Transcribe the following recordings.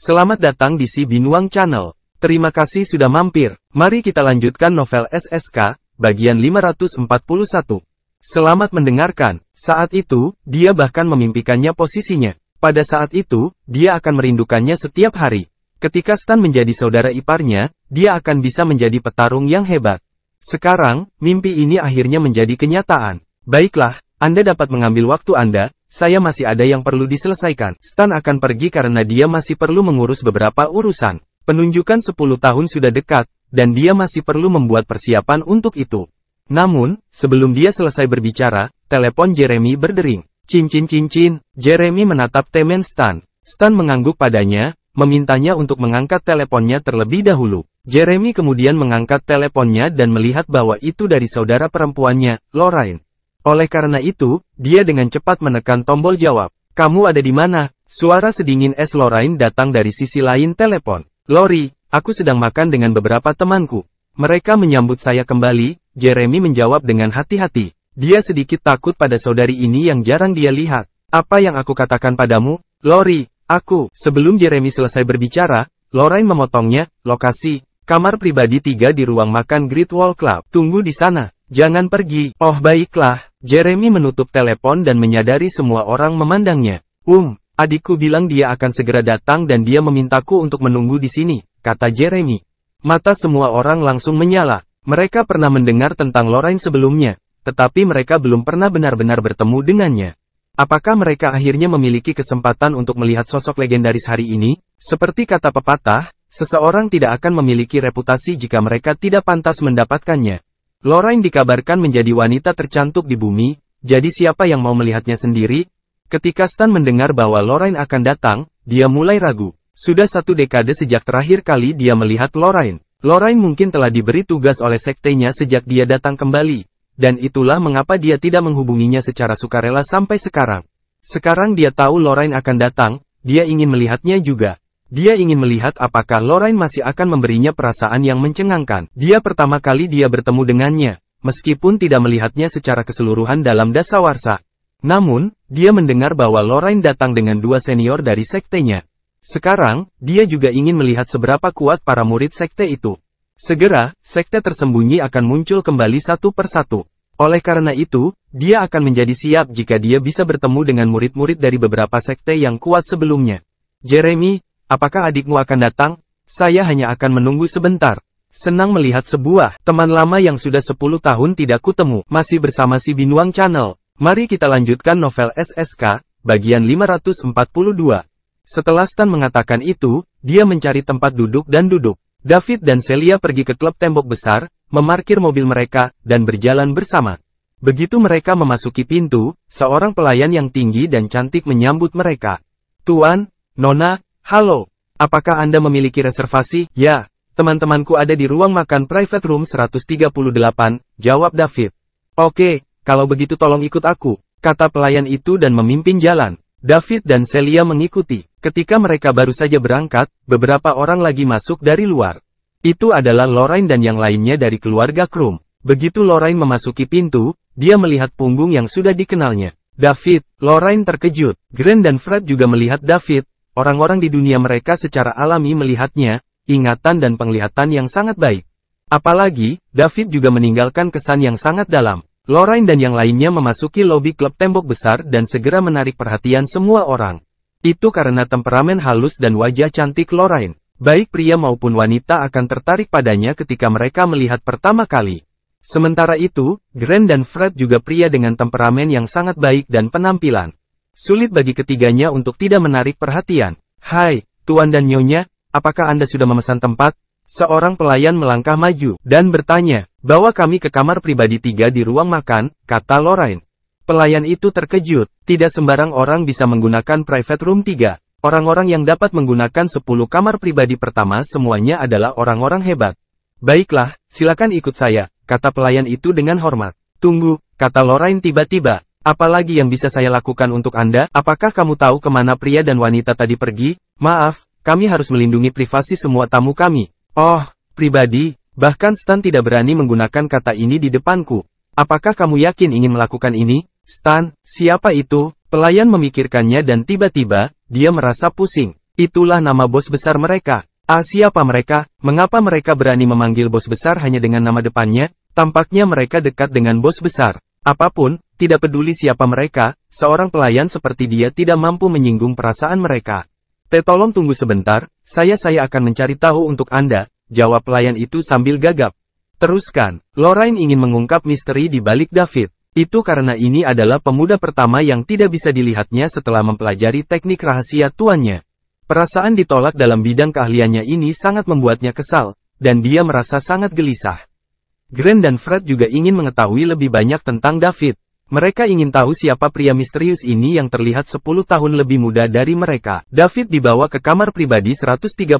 Selamat datang di Si Binuang Channel. Terima kasih sudah mampir. Mari kita lanjutkan novel SSK, bagian 541. Selamat mendengarkan. Saat itu, dia bahkan memimpikannya posisinya. Pada saat itu, dia akan merindukannya setiap hari. Ketika Stan menjadi saudara iparnya, dia akan bisa menjadi petarung yang hebat. Sekarang, mimpi ini akhirnya menjadi kenyataan. Baiklah, Anda dapat mengambil waktu Anda. Saya masih ada yang perlu diselesaikan. Stan akan pergi karena dia masih perlu mengurus beberapa urusan. Penunjukan 10 tahun sudah dekat, dan dia masih perlu membuat persiapan untuk itu. Namun, sebelum dia selesai berbicara, telepon Jeremy berdering. Cincin. Jeremy menatap temen Stan. Stan mengangguk padanya, memintanya untuk mengangkat teleponnya terlebih dahulu. Jeremy kemudian mengangkat teleponnya dan melihat bahwa itu dari saudara perempuannya, Lorraine. Oleh karena itu, dia dengan cepat menekan tombol jawab. Kamu ada di mana? Suara sedingin es Lorraine datang dari sisi lain telepon. Lori, aku sedang makan dengan beberapa temanku. Mereka menyambut saya kembali, Jeremy menjawab dengan hati-hati. Dia sedikit takut pada saudari ini yang jarang dia lihat. Apa yang aku katakan padamu? Lori, aku. Sebelum Jeremy selesai berbicara, Lorraine memotongnya. Lokasi, kamar pribadi 3 di ruang makan Great Wall Club. Tunggu di sana. Jangan pergi. Oh baiklah. Jeremy menutup telepon dan menyadari semua orang memandangnya. Adikku bilang dia akan segera datang dan dia memintaku untuk menunggu di sini, kata Jeremy. Mata semua orang langsung menyala. Mereka pernah mendengar tentang Lorraine sebelumnya, tetapi mereka belum pernah benar-benar bertemu dengannya. Apakah mereka akhirnya memiliki kesempatan untuk melihat sosok legendaris hari ini? Seperti kata pepatah, seseorang tidak akan memiliki reputasi jika mereka tidak pantas mendapatkannya. Lorraine dikabarkan menjadi wanita tercantik di bumi, jadi siapa yang mau melihatnya sendiri? Ketika Stan mendengar bahwa Lorraine akan datang, dia mulai ragu. Sudah 1 dekade sejak terakhir kali dia melihat Lorraine. Lorraine mungkin telah diberi tugas oleh sektenya sejak dia datang kembali, dan itulah mengapa dia tidak menghubunginya secara sukarela sampai sekarang. Sekarang dia tahu Lorraine akan datang, dia ingin melihatnya juga. Dia ingin melihat apakah Lorraine masih akan memberinya perasaan yang mencengangkan. Dia pertama kali dia bertemu dengannya, meskipun tidak melihatnya secara keseluruhan dalam dasawarsa. Namun, dia mendengar bahwa Lorraine datang dengan 2 senior dari sektenya. Sekarang, dia juga ingin melihat seberapa kuat para murid sekte itu. Segera, sekte tersembunyi akan muncul kembali satu persatu. Oleh karena itu, dia akan menjadi siap jika dia bisa bertemu dengan murid-murid dari beberapa sekte yang kuat sebelumnya. Jeremy, apakah adikmu akan datang? Saya hanya akan menunggu sebentar. Senang melihat sebuah teman lama yang sudah 10 tahun tidak kutemu. Masih bersama Si Binuang Channel. Mari kita lanjutkan novel SSK, bagian 542. Setelah Stan mengatakan itu, dia mencari tempat duduk dan duduk. David dan Celia pergi ke klub tembok besar, memarkir mobil mereka, dan berjalan bersama. Begitu mereka memasuki pintu, seorang pelayan yang tinggi dan cantik menyambut mereka. Tuan, Nona, halo. Apakah Anda memiliki reservasi? Ya, teman-temanku ada di ruang makan private room 138, jawab David. Oke, kalau begitu tolong ikut aku, kata pelayan itu dan memimpin jalan. David dan Celia mengikuti. Ketika mereka baru saja berangkat, beberapa orang lagi masuk dari luar. Itu adalah Lorraine dan yang lainnya dari keluarga Krum. Begitu Lorraine memasuki pintu, dia melihat punggung yang sudah dikenalnya. David, Lorraine terkejut. Grant dan Fred juga melihat David. Orang-orang di dunia mereka secara alami melihatnya, ingatan dan penglihatan yang sangat baik. Apalagi, David juga meninggalkan kesan yang sangat dalam. Lorraine dan yang lainnya memasuki lobi klub tembok besar dan segera menarik perhatian semua orang. Itu karena temperamen halus dan wajah cantik Lorraine. Baik pria maupun wanita akan tertarik padanya ketika mereka melihat pertama kali. Sementara itu, Grant dan Fred juga pria dengan temperamen yang sangat baik dan penampilan. Sulit bagi ketiganya untuk tidak menarik perhatian. Hai, Tuan dan Nyonya, apakah Anda sudah memesan tempat? Seorang pelayan melangkah maju, dan bertanya, bawa kami ke kamar pribadi 3 di ruang makan, kata Lorraine. Pelayan itu terkejut, tidak sembarang orang bisa menggunakan private room 3. Orang-orang yang dapat menggunakan 10 kamar pribadi pertama semuanya adalah orang-orang hebat. Baiklah, silakan ikut saya, kata pelayan itu dengan hormat. Tunggu, kata Lorraine tiba-tiba. Apalagi yang bisa saya lakukan untuk Anda? Apakah kamu tahu kemana pria dan wanita tadi pergi? Maaf, kami harus melindungi privasi semua tamu kami. Oh, pribadi, bahkan Stan tidak berani menggunakan kata ini di depanku. Apakah kamu yakin ingin melakukan ini? Stan, siapa itu? Pelayan memikirkannya dan tiba-tiba, dia merasa pusing. Itulah nama bos besar mereka. Siapa mereka? Mengapa mereka berani memanggil bos besar hanya dengan nama depannya? Tampaknya mereka dekat dengan bos besar. Apapun, tidak peduli siapa mereka, seorang pelayan seperti dia tidak mampu menyinggung perasaan mereka. Tolong tunggu sebentar, saya akan mencari tahu untuk Anda, jawab pelayan itu sambil gagap. Teruskan, Lorraine ingin mengungkap misteri di balik David. Itu karena ini adalah pemuda pertama yang tidak bisa dilihatnya setelah mempelajari teknik rahasia tuannya. Perasaan ditolak dalam bidang keahliannya ini sangat membuatnya kesal, dan dia merasa sangat gelisah. Grant dan Fred juga ingin mengetahui lebih banyak tentang David. Mereka ingin tahu siapa pria misterius ini yang terlihat 10 tahun lebih muda dari mereka. David dibawa ke kamar pribadi 138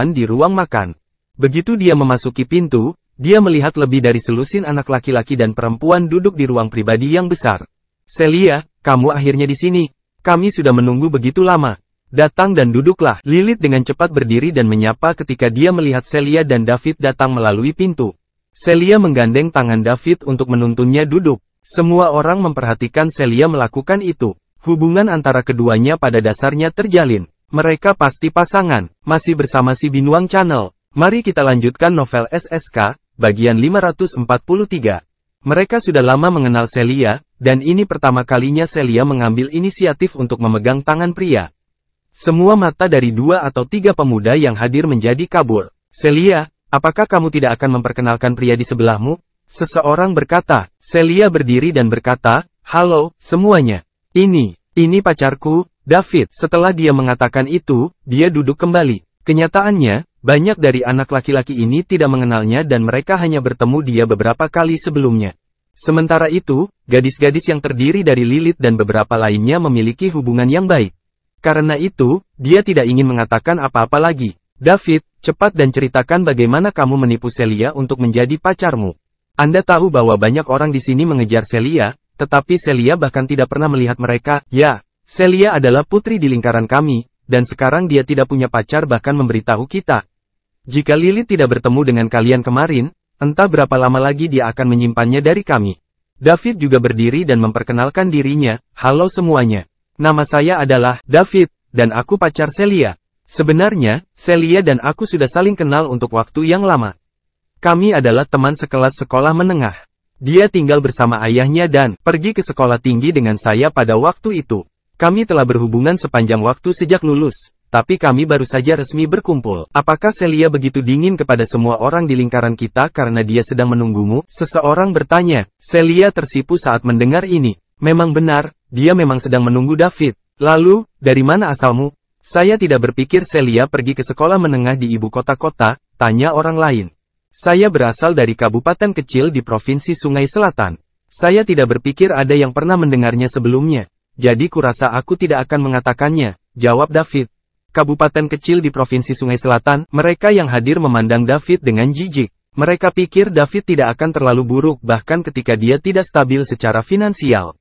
di ruang makan. Begitu dia memasuki pintu, dia melihat lebih dari selusin anak laki-laki dan perempuan duduk di ruang pribadi yang besar. Celia, kamu akhirnya di sini. Kami sudah menunggu begitu lama. Datang dan duduklah. Lilith dengan cepat berdiri dan menyapa ketika dia melihat Celia dan David datang melalui pintu. Celia menggandeng tangan David untuk menuntunnya duduk. Semua orang memperhatikan Celia melakukan itu. Hubungan antara keduanya pada dasarnya terjalin. Mereka pasti pasangan. Masih bersama si Binuang Channel. Mari kita lanjutkan novel SSK, bagian 543. Mereka sudah lama mengenal Celia, dan ini pertama kalinya Celia mengambil inisiatif untuk memegang tangan pria. Semua mata dari 2 atau 3 pemuda yang hadir menjadi kabur. Celia, apakah kamu tidak akan memperkenalkan pria di sebelahmu? Seseorang berkata. Celia berdiri dan berkata, halo, semuanya. Ini pacarku, David. Setelah dia mengatakan itu, dia duduk kembali. Kenyataannya, banyak dari anak laki-laki ini tidak mengenalnya dan mereka hanya bertemu dia beberapa kali sebelumnya. Sementara itu, gadis-gadis yang terdiri dari Lilith dan beberapa lainnya memiliki hubungan yang baik. Karena itu, dia tidak ingin mengatakan apa-apa lagi. David, cepat dan ceritakan bagaimana kamu menipu Celia untuk menjadi pacarmu. Anda tahu bahwa banyak orang di sini mengejar Celia, tetapi Celia bahkan tidak pernah melihat mereka. Ya, Celia adalah putri di lingkaran kami, dan sekarang dia tidak punya pacar bahkan memberitahu kita. Jika Lilith tidak bertemu dengan kalian kemarin, entah berapa lama lagi dia akan menyimpannya dari kami. David juga berdiri dan memperkenalkan dirinya. Halo semuanya. Nama saya adalah David, dan aku pacar Celia. Sebenarnya, Celia dan aku sudah saling kenal untuk waktu yang lama. Kami adalah teman sekelas sekolah menengah. Dia tinggal bersama ayahnya dan pergi ke sekolah tinggi dengan saya pada waktu itu. Kami telah berhubungan sepanjang waktu sejak lulus, tapi kami baru saja resmi berkumpul. Apakah Celia begitu dingin kepada semua orang di lingkaran kita karena dia sedang menunggumu? Seseorang bertanya. Celia tersipu saat mendengar ini. Memang benar, dia memang sedang menunggu David. Lalu, dari mana asalmu? Saya tidak berpikir Celia pergi ke sekolah menengah di ibu kota-kota, tanya orang lain. Saya berasal dari kabupaten kecil di Provinsi Sungai Selatan. Saya tidak berpikir ada yang pernah mendengarnya sebelumnya. Jadi kurasa aku tidak akan mengatakannya, jawab David. Kabupaten kecil di Provinsi Sungai Selatan, mereka yang hadir memandang David dengan jijik. Mereka pikir David tidak akan terlalu buruk bahkan ketika dia tidak stabil secara finansial.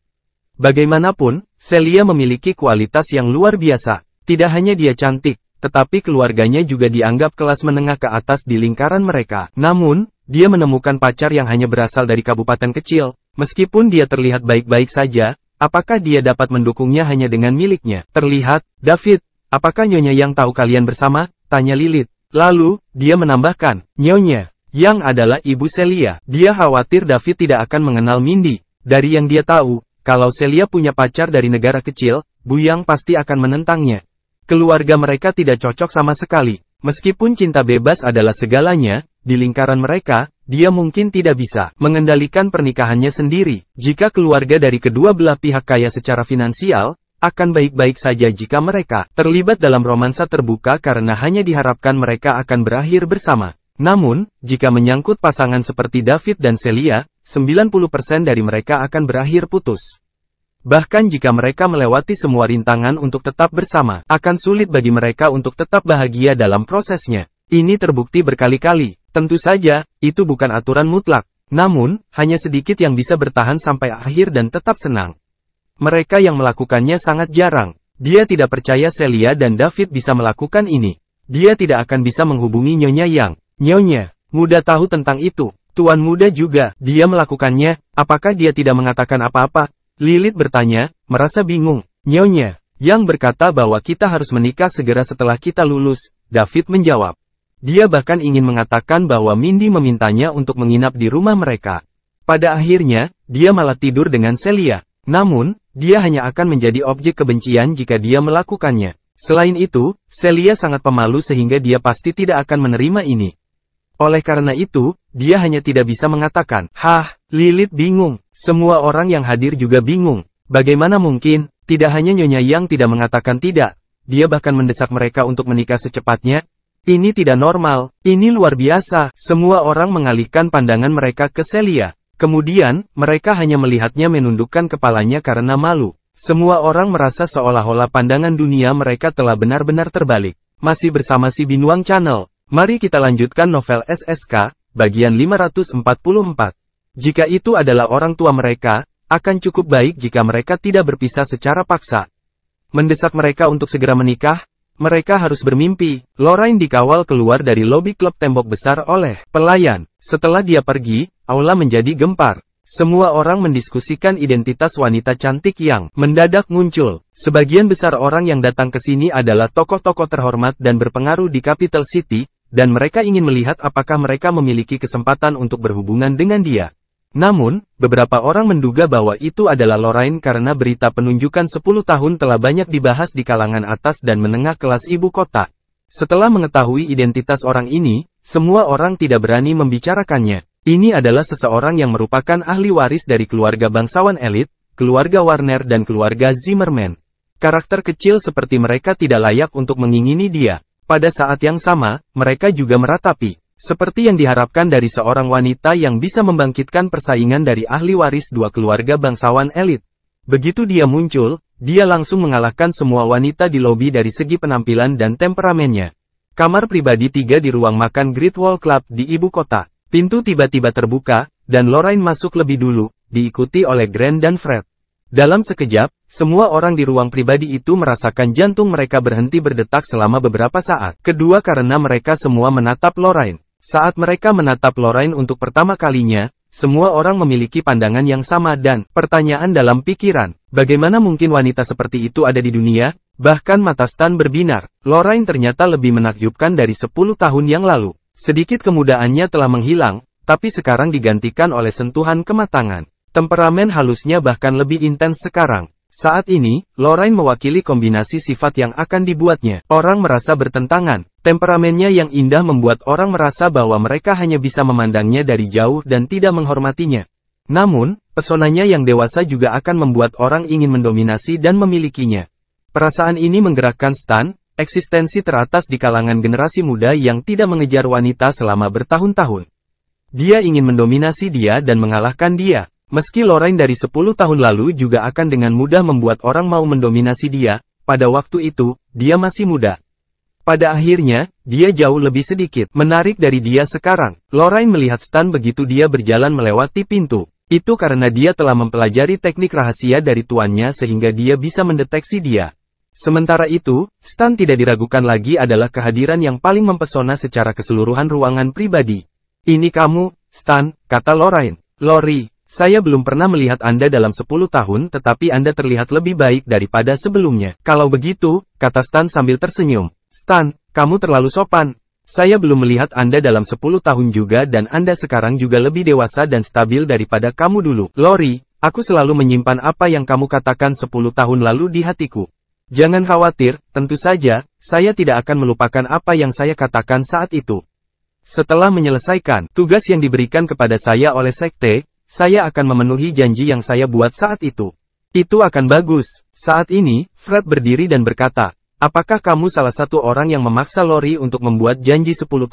Bagaimanapun, Celia memiliki kualitas yang luar biasa. Tidak hanya dia cantik, tetapi keluarganya juga dianggap kelas menengah ke atas di lingkaran mereka. Namun, dia menemukan pacar yang hanya berasal dari kabupaten kecil. Meskipun dia terlihat baik-baik saja, apakah dia dapat mendukungnya hanya dengan miliknya? Terlihat, David, apakah Nyonya yang tahu kalian bersama? Tanya Lilith. Lalu, dia menambahkan, Nyonya, yang adalah ibu Celia. Dia khawatir David tidak akan mengenal Mindy. Dari yang dia tahu, kalau Celia punya pacar dari negara kecil, Buyang pasti akan menentangnya. Keluarga mereka tidak cocok sama sekali. Meskipun cinta bebas adalah segalanya, di lingkaran mereka, dia mungkin tidak bisa mengendalikan pernikahannya sendiri. Jika keluarga dari kedua belah pihak kaya secara finansial, akan baik-baik saja jika mereka terlibat dalam romansa terbuka karena hanya diharapkan mereka akan berakhir bersama. Namun, jika menyangkut pasangan seperti David dan Celia, 90% dari mereka akan berakhir putus. Bahkan jika mereka melewati semua rintangan untuk tetap bersama, akan sulit bagi mereka untuk tetap bahagia dalam prosesnya. Ini terbukti berkali-kali. Tentu saja, itu bukan aturan mutlak. Namun, hanya sedikit yang bisa bertahan sampai akhir dan tetap senang. Mereka yang melakukannya sangat jarang. Dia tidak percaya Celia dan David bisa melakukan ini. Dia tidak akan bisa menghubungi Nyonya Yang. Nyonya muda tahu tentang itu. Tuan muda juga, dia melakukannya. Apakah dia tidak mengatakan apa-apa? Lilith bertanya, merasa bingung. Nyonya Yang berkata bahwa kita harus menikah segera setelah kita lulus, David menjawab. Dia bahkan ingin mengatakan bahwa Mindy memintanya untuk menginap di rumah mereka. Pada akhirnya, dia malah tidur dengan Celia. Namun, dia hanya akan menjadi objek kebencian jika dia melakukannya. Selain itu, Celia sangat pemalu sehingga dia pasti tidak akan menerima ini. Oleh karena itu, dia hanya tidak bisa mengatakan, "Hah," Lilith bingung. Semua orang yang hadir juga bingung. Bagaimana mungkin, tidak hanya Nyonya Yang tidak mengatakan tidak, dia bahkan mendesak mereka untuk menikah secepatnya? Ini tidak normal, ini luar biasa. Semua orang mengalihkan pandangan mereka ke Celia. Kemudian, mereka hanya melihatnya menundukkan kepalanya karena malu. Semua orang merasa seolah-olah pandangan dunia mereka telah benar-benar terbalik. Masih bersama si Binuang Channel. Mari kita lanjutkan novel SSK, bagian 544. Jika itu adalah orang tua mereka, akan cukup baik jika mereka tidak berpisah secara paksa. Mendesak mereka untuk segera menikah, mereka harus bermimpi. Lorraine dikawal keluar dari lobi klub tembok besar oleh pelayan. Setelah dia pergi, aula menjadi gempar. Semua orang mendiskusikan identitas wanita cantik yang mendadak muncul. Sebagian besar orang yang datang ke sini adalah tokoh-tokoh terhormat dan berpengaruh di Capital City, dan mereka ingin melihat apakah mereka memiliki kesempatan untuk berhubungan dengan dia. Namun, beberapa orang menduga bahwa itu adalah Lorraine karena berita penunjukan 10 tahun telah banyak dibahas di kalangan atas dan menengah kelas ibu kota. Setelah mengetahui identitas orang ini, semua orang tidak berani membicarakannya. Ini adalah seseorang yang merupakan ahli waris dari keluarga bangsawan elit, keluarga Warner dan keluarga Zimmerman. Karakter kecil seperti mereka tidak layak untuk mengingini dia. Pada saat yang sama, mereka juga meratapi. Seperti yang diharapkan dari seorang wanita yang bisa membangkitkan persaingan dari ahli waris dua keluarga bangsawan elit. Begitu dia muncul, dia langsung mengalahkan semua wanita di lobi dari segi penampilan dan temperamennya. Kamar pribadi 3 di ruang makan Great Wall Club di ibu kota. Pintu tiba-tiba terbuka, dan Lorraine masuk lebih dulu, diikuti oleh Grant dan Fred. Dalam sekejap, semua orang di ruang pribadi itu merasakan jantung mereka berhenti berdetak selama beberapa saat. Kedua karena mereka semua menatap Lorraine. Saat mereka menatap Lorraine untuk pertama kalinya, semua orang memiliki pandangan yang sama dan pertanyaan dalam pikiran. Bagaimana mungkin wanita seperti itu ada di dunia? Bahkan mata Stan berbinar. Lorraine ternyata lebih menakjubkan dari 10 tahun yang lalu. Sedikit kemudaannya telah menghilang, tapi sekarang digantikan oleh sentuhan kematangan. Temperamen halusnya bahkan lebih intens sekarang. Saat ini, Lorraine mewakili kombinasi sifat yang akan dibuatnya. Orang merasa bertentangan. Temperamennya yang indah membuat orang merasa bahwa mereka hanya bisa memandangnya dari jauh dan tidak menghormatinya. Namun, pesonanya yang dewasa juga akan membuat orang ingin mendominasi dan memilikinya. Perasaan ini menggerakkan Stan, eksistensi teratas di kalangan generasi muda yang tidak mengejar wanita selama bertahun-tahun. Dia ingin mendominasi dia dan mengalahkan dia. Meski Lorraine dari 10 tahun lalu juga akan dengan mudah membuat orang mau mendominasi dia, pada waktu itu, dia masih muda. Pada akhirnya, dia jauh lebih sedikit menarik dari dia sekarang. Lorraine melihat Stan begitu dia berjalan melewati pintu. Itu karena dia telah mempelajari teknik rahasia dari tuannya sehingga dia bisa mendeteksi dia. Sementara itu, Stan tidak diragukan lagi adalah kehadiran yang paling mempesona secara keseluruhan ruangan pribadi. "Ini kamu, Stan," kata Lorraine. "Lori, saya belum pernah melihat Anda dalam 10 tahun tetapi Anda terlihat lebih baik daripada sebelumnya." "Kalau begitu," kata Stan sambil tersenyum. "Stan, kamu terlalu sopan. Saya belum melihat Anda dalam 10 tahun juga dan Anda sekarang juga lebih dewasa dan stabil daripada kamu dulu." "Lori, aku selalu menyimpan apa yang kamu katakan 10 tahun lalu di hatiku. Jangan khawatir, tentu saja, saya tidak akan melupakan apa yang saya katakan saat itu. Setelah menyelesaikan tugas yang diberikan kepada saya oleh sekte, saya akan memenuhi janji yang saya buat saat itu. Itu akan bagus." Saat ini, Fred berdiri dan berkata, "Apakah kamu salah satu orang yang memaksa Lori untuk membuat janji 10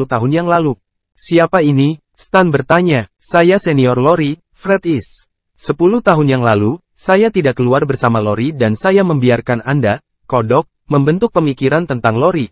tahun yang lalu?" "Siapa ini?" Stan bertanya. "Saya senior Lori, Fred is. 10 tahun yang lalu, saya tidak keluar bersama Lori dan saya membiarkan Anda, kodok, membentuk pemikiran tentang Lori.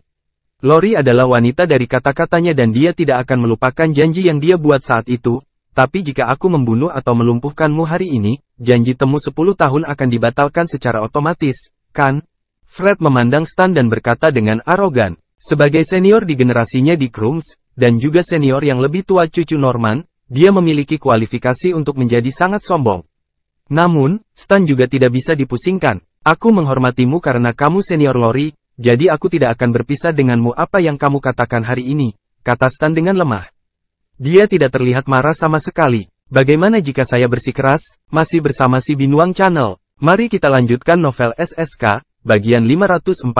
Lori adalah wanita dari kata-katanya dan dia tidak akan melupakan janji yang dia buat saat itu, tapi jika aku membunuh atau melumpuhkanmu hari ini, janji temu 10 tahun akan dibatalkan secara otomatis, kan?" Fred memandang Stan dan berkata dengan arogan. Sebagai senior di generasinya di Krums, dan juga senior yang lebih tua cucu Norman, dia memiliki kualifikasi untuk menjadi sangat sombong. Namun, Stan juga tidak bisa dipusingkan. Aku menghormatimu karena kamu senior Lori, jadi aku tidak akan berpisah denganmu. Apa yang kamu katakan hari ini, kata Stan dengan lemah. Dia tidak terlihat marah sama sekali. Bagaimana jika saya bersikeras? Masih bersama si Binuang Channel. Mari kita lanjutkan novel SSK, bagian 545.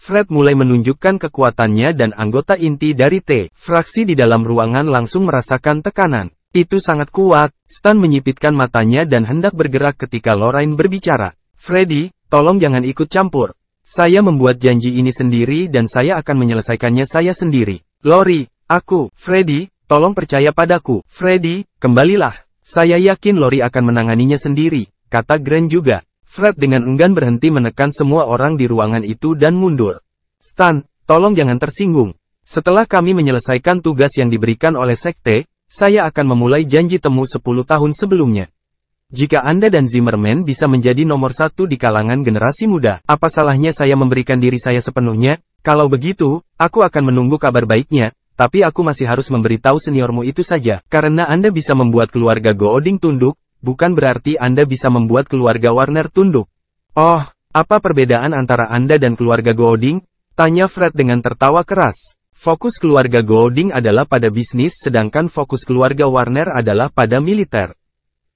Fred mulai menunjukkan kekuatannya dan anggota inti dari T. Fraksi di dalam ruangan langsung merasakan tekanan. Itu sangat kuat. Stan menyipitkan matanya dan hendak bergerak ketika Lorraine berbicara. Freddy, tolong jangan ikut campur. Saya membuat janji ini sendiri dan saya akan menyelesaikannya saya sendiri. Lori, aku, Freddy, tolong percaya padaku. Freddy, kembalilah. Saya yakin Lori akan menanganinya sendiri, kata Grant juga. Fred dengan enggan berhenti menekan semua orang di ruangan itu dan mundur. Stan, tolong jangan tersinggung. Setelah kami menyelesaikan tugas yang diberikan oleh Sekte, saya akan memulai janji temu 10 tahun sebelumnya. Jika Anda dan Zimmerman bisa menjadi nomor 1 di kalangan generasi muda, apa salahnya saya memberikan diri saya sepenuhnya? Kalau begitu, aku akan menunggu kabar baiknya, tapi aku masih harus memberitahu seniormu itu saja. Karena Anda bisa membuat keluarga Gooding tunduk, bukan berarti Anda bisa membuat keluarga Warner tunduk. Oh, apa perbedaan antara Anda dan keluarga Gooding? Tanya Fred dengan tertawa keras. Fokus keluarga Gooding adalah pada bisnis sedangkan fokus keluarga Warner adalah pada militer.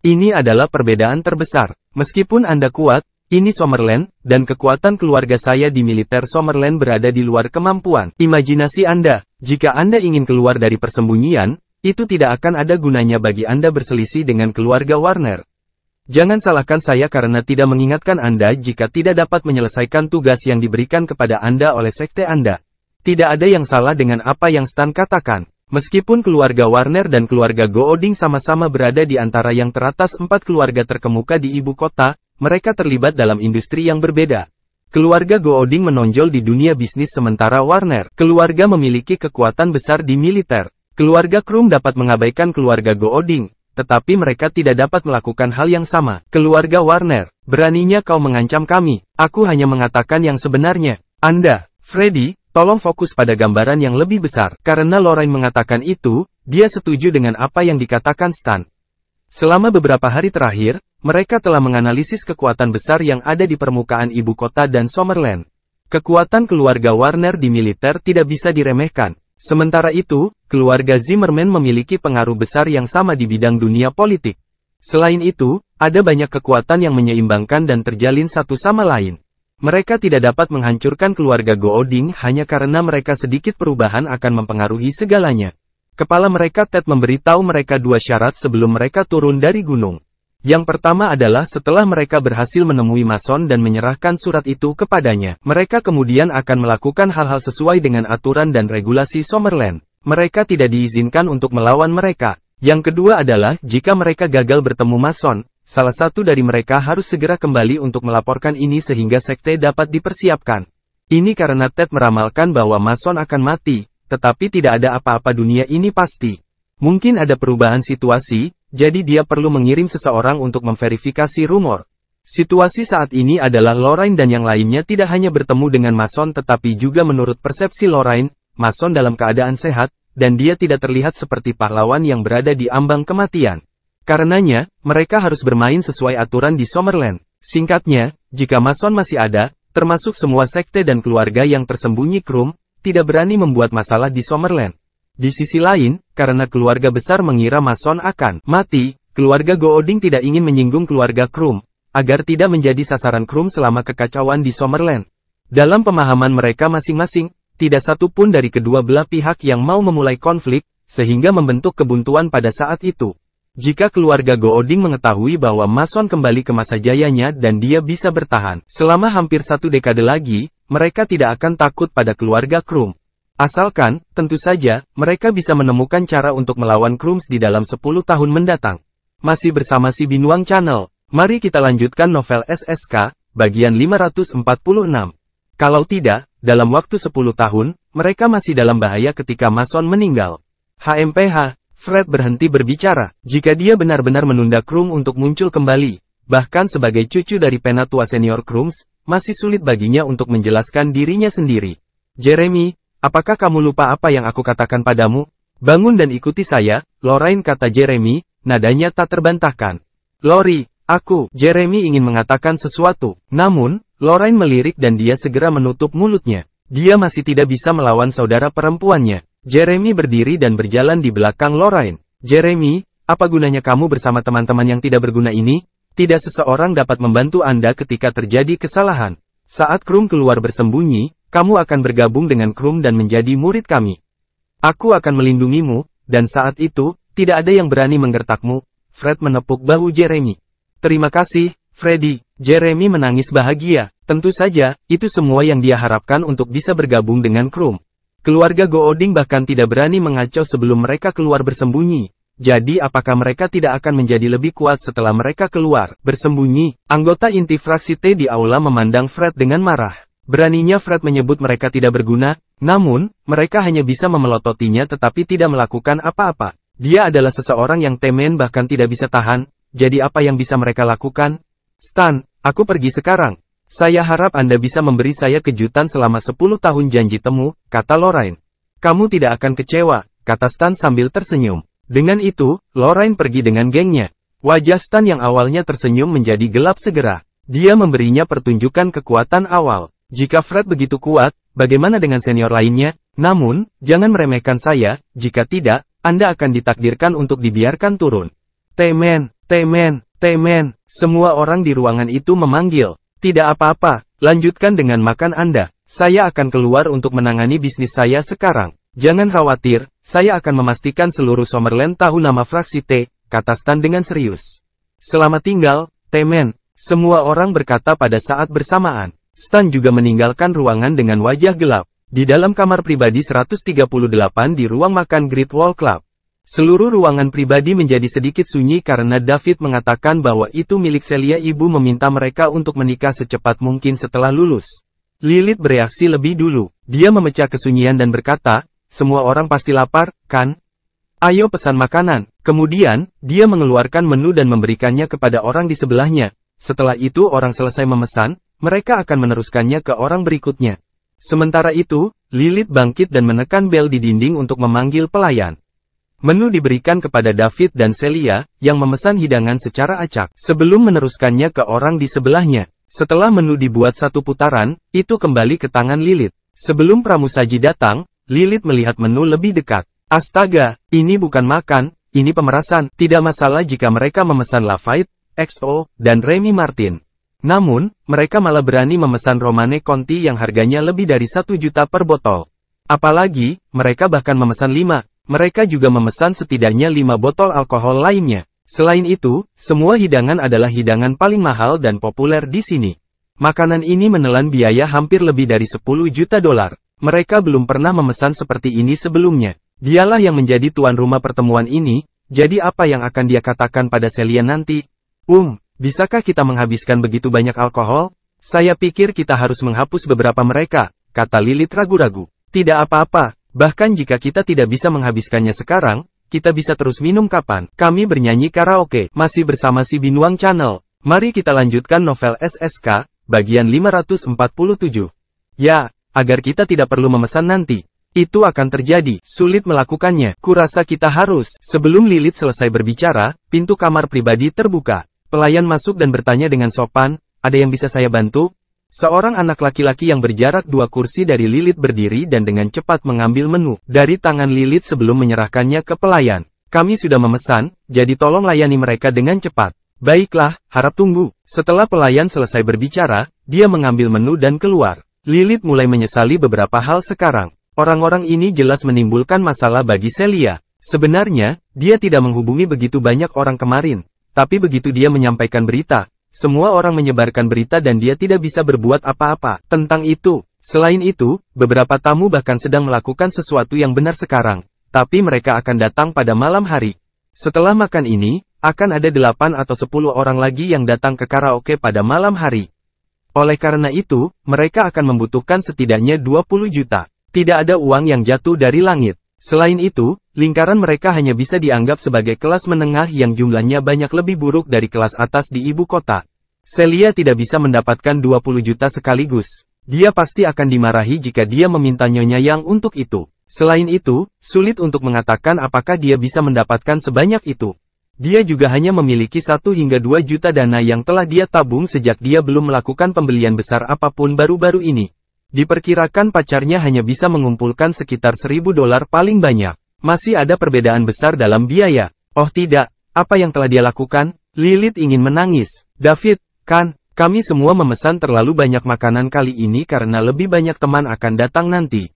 Ini adalah perbedaan terbesar. Meskipun Anda kuat, ini Summerland, dan kekuatan keluarga saya di militer Summerland berada di luar kemampuan imajinasi Anda. Jika Anda ingin keluar dari persembunyian, itu tidak akan ada gunanya bagi Anda berselisih dengan keluarga Warner. Jangan salahkan saya karena tidak mengingatkan Anda jika tidak dapat menyelesaikan tugas yang diberikan kepada Anda oleh sekte Anda. Tidak ada yang salah dengan apa yang Stan katakan. Meskipun keluarga Warner dan keluarga Gooding sama-sama berada di antara yang teratas 4 keluarga terkemuka di ibu kota, mereka terlibat dalam industri yang berbeda. Keluarga Gooding menonjol di dunia bisnis sementara Warner, keluarga memiliki kekuatan besar di militer. Keluarga Krum dapat mengabaikan keluarga Gooding, tetapi mereka tidak dapat melakukan hal yang sama. Keluarga Warner, beraninya kau mengancam kami. Aku hanya mengatakan yang sebenarnya. Anda, Freddy, tolong fokus pada gambaran yang lebih besar. Karena Lorraine mengatakan itu, dia setuju dengan apa yang dikatakan Stan. Selama beberapa hari terakhir, mereka telah menganalisis kekuatan besar yang ada di permukaan ibu kota dan Summerland. Kekuatan keluarga Warner di militer tidak bisa diremehkan. Sementara itu, keluarga Zimmerman memiliki pengaruh besar yang sama di bidang dunia politik. Selain itu, ada banyak kekuatan yang menyeimbangkan dan terjalin satu sama lain. Mereka tidak dapat menghancurkan keluarga Gooding hanya karena mereka sedikit perubahan akan mempengaruhi segalanya. Kepala mereka Ted memberitahu mereka 2 syarat sebelum mereka turun dari gunung. Yang pertama adalah setelah mereka berhasil menemui Mason dan menyerahkan surat itu kepadanya, mereka kemudian akan melakukan hal-hal sesuai dengan aturan dan regulasi Summerland. Mereka tidak diizinkan untuk melawan mereka. Yang kedua adalah jika mereka gagal bertemu Mason, salah satu dari mereka harus segera kembali untuk melaporkan ini sehingga sekte dapat dipersiapkan. Ini karena Ted meramalkan bahwa Mason akan mati, tetapi tidak ada apa-apa dunia ini pasti. Mungkin ada perubahan situasi, jadi dia perlu mengirim seseorang untuk memverifikasi rumor. Situasi saat ini adalah Lorraine dan yang lainnya tidak hanya bertemu dengan Mason tetapi juga menurut persepsi Lorraine, Mason dalam keadaan sehat, dan dia tidak terlihat seperti pahlawan yang berada di ambang kematian. Karenanya, mereka harus bermain sesuai aturan di Summerland. Singkatnya, jika Mason masih ada, termasuk semua sekte dan keluarga yang tersembunyi Krum, tidak berani membuat masalah di Summerland. Di sisi lain, karena keluarga besar mengira Mason akan mati, keluarga Gooding tidak ingin menyinggung keluarga Krum, agar tidak menjadi sasaran Krum selama kekacauan di Summerland. Dalam pemahaman mereka masing-masing, tidak satu pun dari kedua belah pihak yang mau memulai konflik, sehingga membentuk kebuntuan pada saat itu. Jika keluarga Gooding mengetahui bahwa Mason kembali ke masa jayanya dan dia bisa bertahan selama hampir 1 dekade lagi, mereka tidak akan takut pada keluarga Krum. Asalkan, tentu saja, mereka bisa menemukan cara untuk melawan Krums di dalam 10 tahun mendatang. Masih bersama si Binuang Channel, mari kita lanjutkan novel SSK, bagian 546. Kalau tidak, dalam waktu 10 tahun, mereka masih dalam bahaya ketika Mason meninggal. HMPH, Fred berhenti berbicara. Jika dia benar-benar menunda Krum untuk muncul kembali, bahkan sebagai cucu dari penatua senior Krums, masih sulit baginya untuk menjelaskan dirinya sendiri. Jeremy, apakah kamu lupa apa yang aku katakan padamu? Bangun dan ikuti saya, Lorraine, kata Jeremy, nadanya tak terbantahkan. Lori, Jeremy ingin mengatakan sesuatu. Namun, Lorraine melirik dan dia segera menutup mulutnya. Dia masih tidak bisa melawan saudara perempuannya. Jeremy berdiri dan berjalan di belakang Lorraine. Jeremy, apa gunanya kamu bersama teman-teman yang tidak berguna ini? Tidak seseorang dapat membantu Anda ketika terjadi kesalahan. Saat Krum keluar bersembunyi, kamu akan bergabung dengan Krum dan menjadi murid kami. Aku akan melindungimu, dan saat itu, tidak ada yang berani menggertakmu. Fred menepuk bahu Jeremy. Terima kasih, Freddy. Jeremy menangis bahagia. Tentu saja, itu semua yang dia harapkan untuk bisa bergabung dengan Krum. Keluarga Gooding bahkan tidak berani mengacau sebelum mereka keluar bersembunyi. Jadi apakah mereka tidak akan menjadi lebih kuat setelah mereka keluar bersembunyi? Anggota inti fraksi T di aula memandang Fred dengan marah. Beraninya Fred menyebut mereka tidak berguna, namun, mereka hanya bisa memelototinya tetapi tidak melakukan apa-apa. Dia adalah seseorang yang temen bahkan tidak bisa tahan, jadi apa yang bisa mereka lakukan? Stan, aku pergi sekarang. Saya harap Anda bisa memberi saya kejutan selama 10 tahun janji temu, kata Lorraine. Kamu tidak akan kecewa, kata Stan sambil tersenyum. Dengan itu, Lorraine pergi dengan gengnya. Wajah Stan yang awalnya tersenyum menjadi gelap segera. Dia memberinya pertunjukan kekuatan awal. Jika Fred begitu kuat, bagaimana dengan senior lainnya? Namun, jangan meremehkan saya, jika tidak, Anda akan ditakdirkan untuk dibiarkan turun. Temen, temen, temen, semua orang di ruangan itu memanggil. Tidak apa-apa, lanjutkan dengan makan Anda. Saya akan keluar untuk menangani bisnis saya sekarang. Jangan khawatir, saya akan memastikan seluruh Summerland tahu nama fraksi T, kata Stan dengan serius. Selamat tinggal, temen, semua orang berkata pada saat bersamaan. Stan juga meninggalkan ruangan dengan wajah gelap. Di dalam kamar pribadi 138 di ruang makan Great Wall Club. Seluruh ruangan pribadi menjadi sedikit sunyi karena David mengatakan bahwa itu milik Celia. Ibu meminta mereka untuk menikah secepat mungkin setelah lulus. Lilith bereaksi lebih dulu. Dia memecah kesunyian dan berkata, semua orang pasti lapar, kan? Ayo pesan makanan. Kemudian, dia mengeluarkan menu dan memberikannya kepada orang di sebelahnya. Setelah itu orang selesai memesan, mereka akan meneruskannya ke orang berikutnya. Sementara itu, Lilith bangkit dan menekan bel di dinding untuk memanggil pelayan. Menu diberikan kepada David dan Celia, yang memesan hidangan secara acak, sebelum meneruskannya ke orang di sebelahnya. Setelah menu dibuat satu putaran, itu kembali ke tangan Lilith. Sebelum pramusaji datang, Lilith melihat menu lebih dekat. Astaga, ini bukan makan, ini pemerasan. Tidak masalah jika mereka memesan Lafayette, XO, dan Remy Martin. Namun, mereka malah berani memesan Romane Conti yang harganya lebih dari 1 juta per botol. Apalagi, mereka bahkan memesan 5. Mereka juga memesan setidaknya 5 botol alkohol lainnya. Selain itu, semua hidangan adalah hidangan paling mahal dan populer di sini. Makanan ini menelan biaya hampir lebih dari 10 juta dolar. Mereka belum pernah memesan seperti ini sebelumnya. Dialah yang menjadi tuan rumah pertemuan ini, jadi apa yang akan dia katakan pada Celia nanti? Bisakah kita menghabiskan begitu banyak alkohol? Saya pikir kita harus menghapus beberapa mereka, kata Lilith ragu-ragu. Tidak apa-apa. Bahkan jika kita tidak bisa menghabiskannya sekarang, kita bisa terus minum kapan. Kami bernyanyi karaoke. Masih bersama si Binuang Channel. Mari kita lanjutkan novel SSK, bagian 547. Ya, agar kita tidak perlu memesan nanti. Itu akan terjadi. Sulit melakukannya. Kurasa kita harus. Sebelum Lilith selesai berbicara, pintu kamar pribadi terbuka. Pelayan masuk dan bertanya dengan sopan, ada yang bisa saya bantu? Seorang anak laki-laki yang berjarak 2 kursi dari Lilith berdiri dan dengan cepat mengambil menu dari tangan Lilith sebelum menyerahkannya ke pelayan. Kami sudah memesan, jadi tolong layani mereka dengan cepat. Baiklah, harap tunggu. Setelah pelayan selesai berbicara, dia mengambil menu dan keluar. Lilith mulai menyesali beberapa hal sekarang. Orang-orang ini jelas menimbulkan masalah bagi Celia. Sebenarnya, dia tidak menghubungi begitu banyak orang kemarin. Tapi begitu dia menyampaikan berita, semua orang menyebarkan berita dan dia tidak bisa berbuat apa-apa tentang itu. Selain itu, beberapa tamu bahkan sedang melakukan sesuatu yang benar sekarang, tapi mereka akan datang pada malam hari. Setelah makan ini, akan ada 8 atau 10 orang lagi yang datang ke karaoke pada malam hari. Oleh karena itu, mereka akan membutuhkan setidaknya 20 juta. Tidak ada uang yang jatuh dari langit. Selain itu, lingkaran mereka hanya bisa dianggap sebagai kelas menengah yang jumlahnya banyak lebih buruk dari kelas atas di ibu kota. Celia tidak bisa mendapatkan 20 juta sekaligus. Dia pasti akan dimarahi jika dia meminta Nyonya Yang untuk itu. Selain itu, sulit untuk mengatakan apakah dia bisa mendapatkan sebanyak itu. Dia juga hanya memiliki 1 hingga 2 juta dana yang telah dia tabung sejak dia belum melakukan pembelian besar apapun baru-baru ini. Diperkirakan pacarnya hanya bisa mengumpulkan sekitar $1.000 paling banyak. Masih ada perbedaan besar dalam biaya. Oh tidak, apa yang telah dia lakukan? Lilith ingin menangis. David, kan, kami semua memesan terlalu banyak makanan kali ini karena lebih banyak teman akan datang nanti.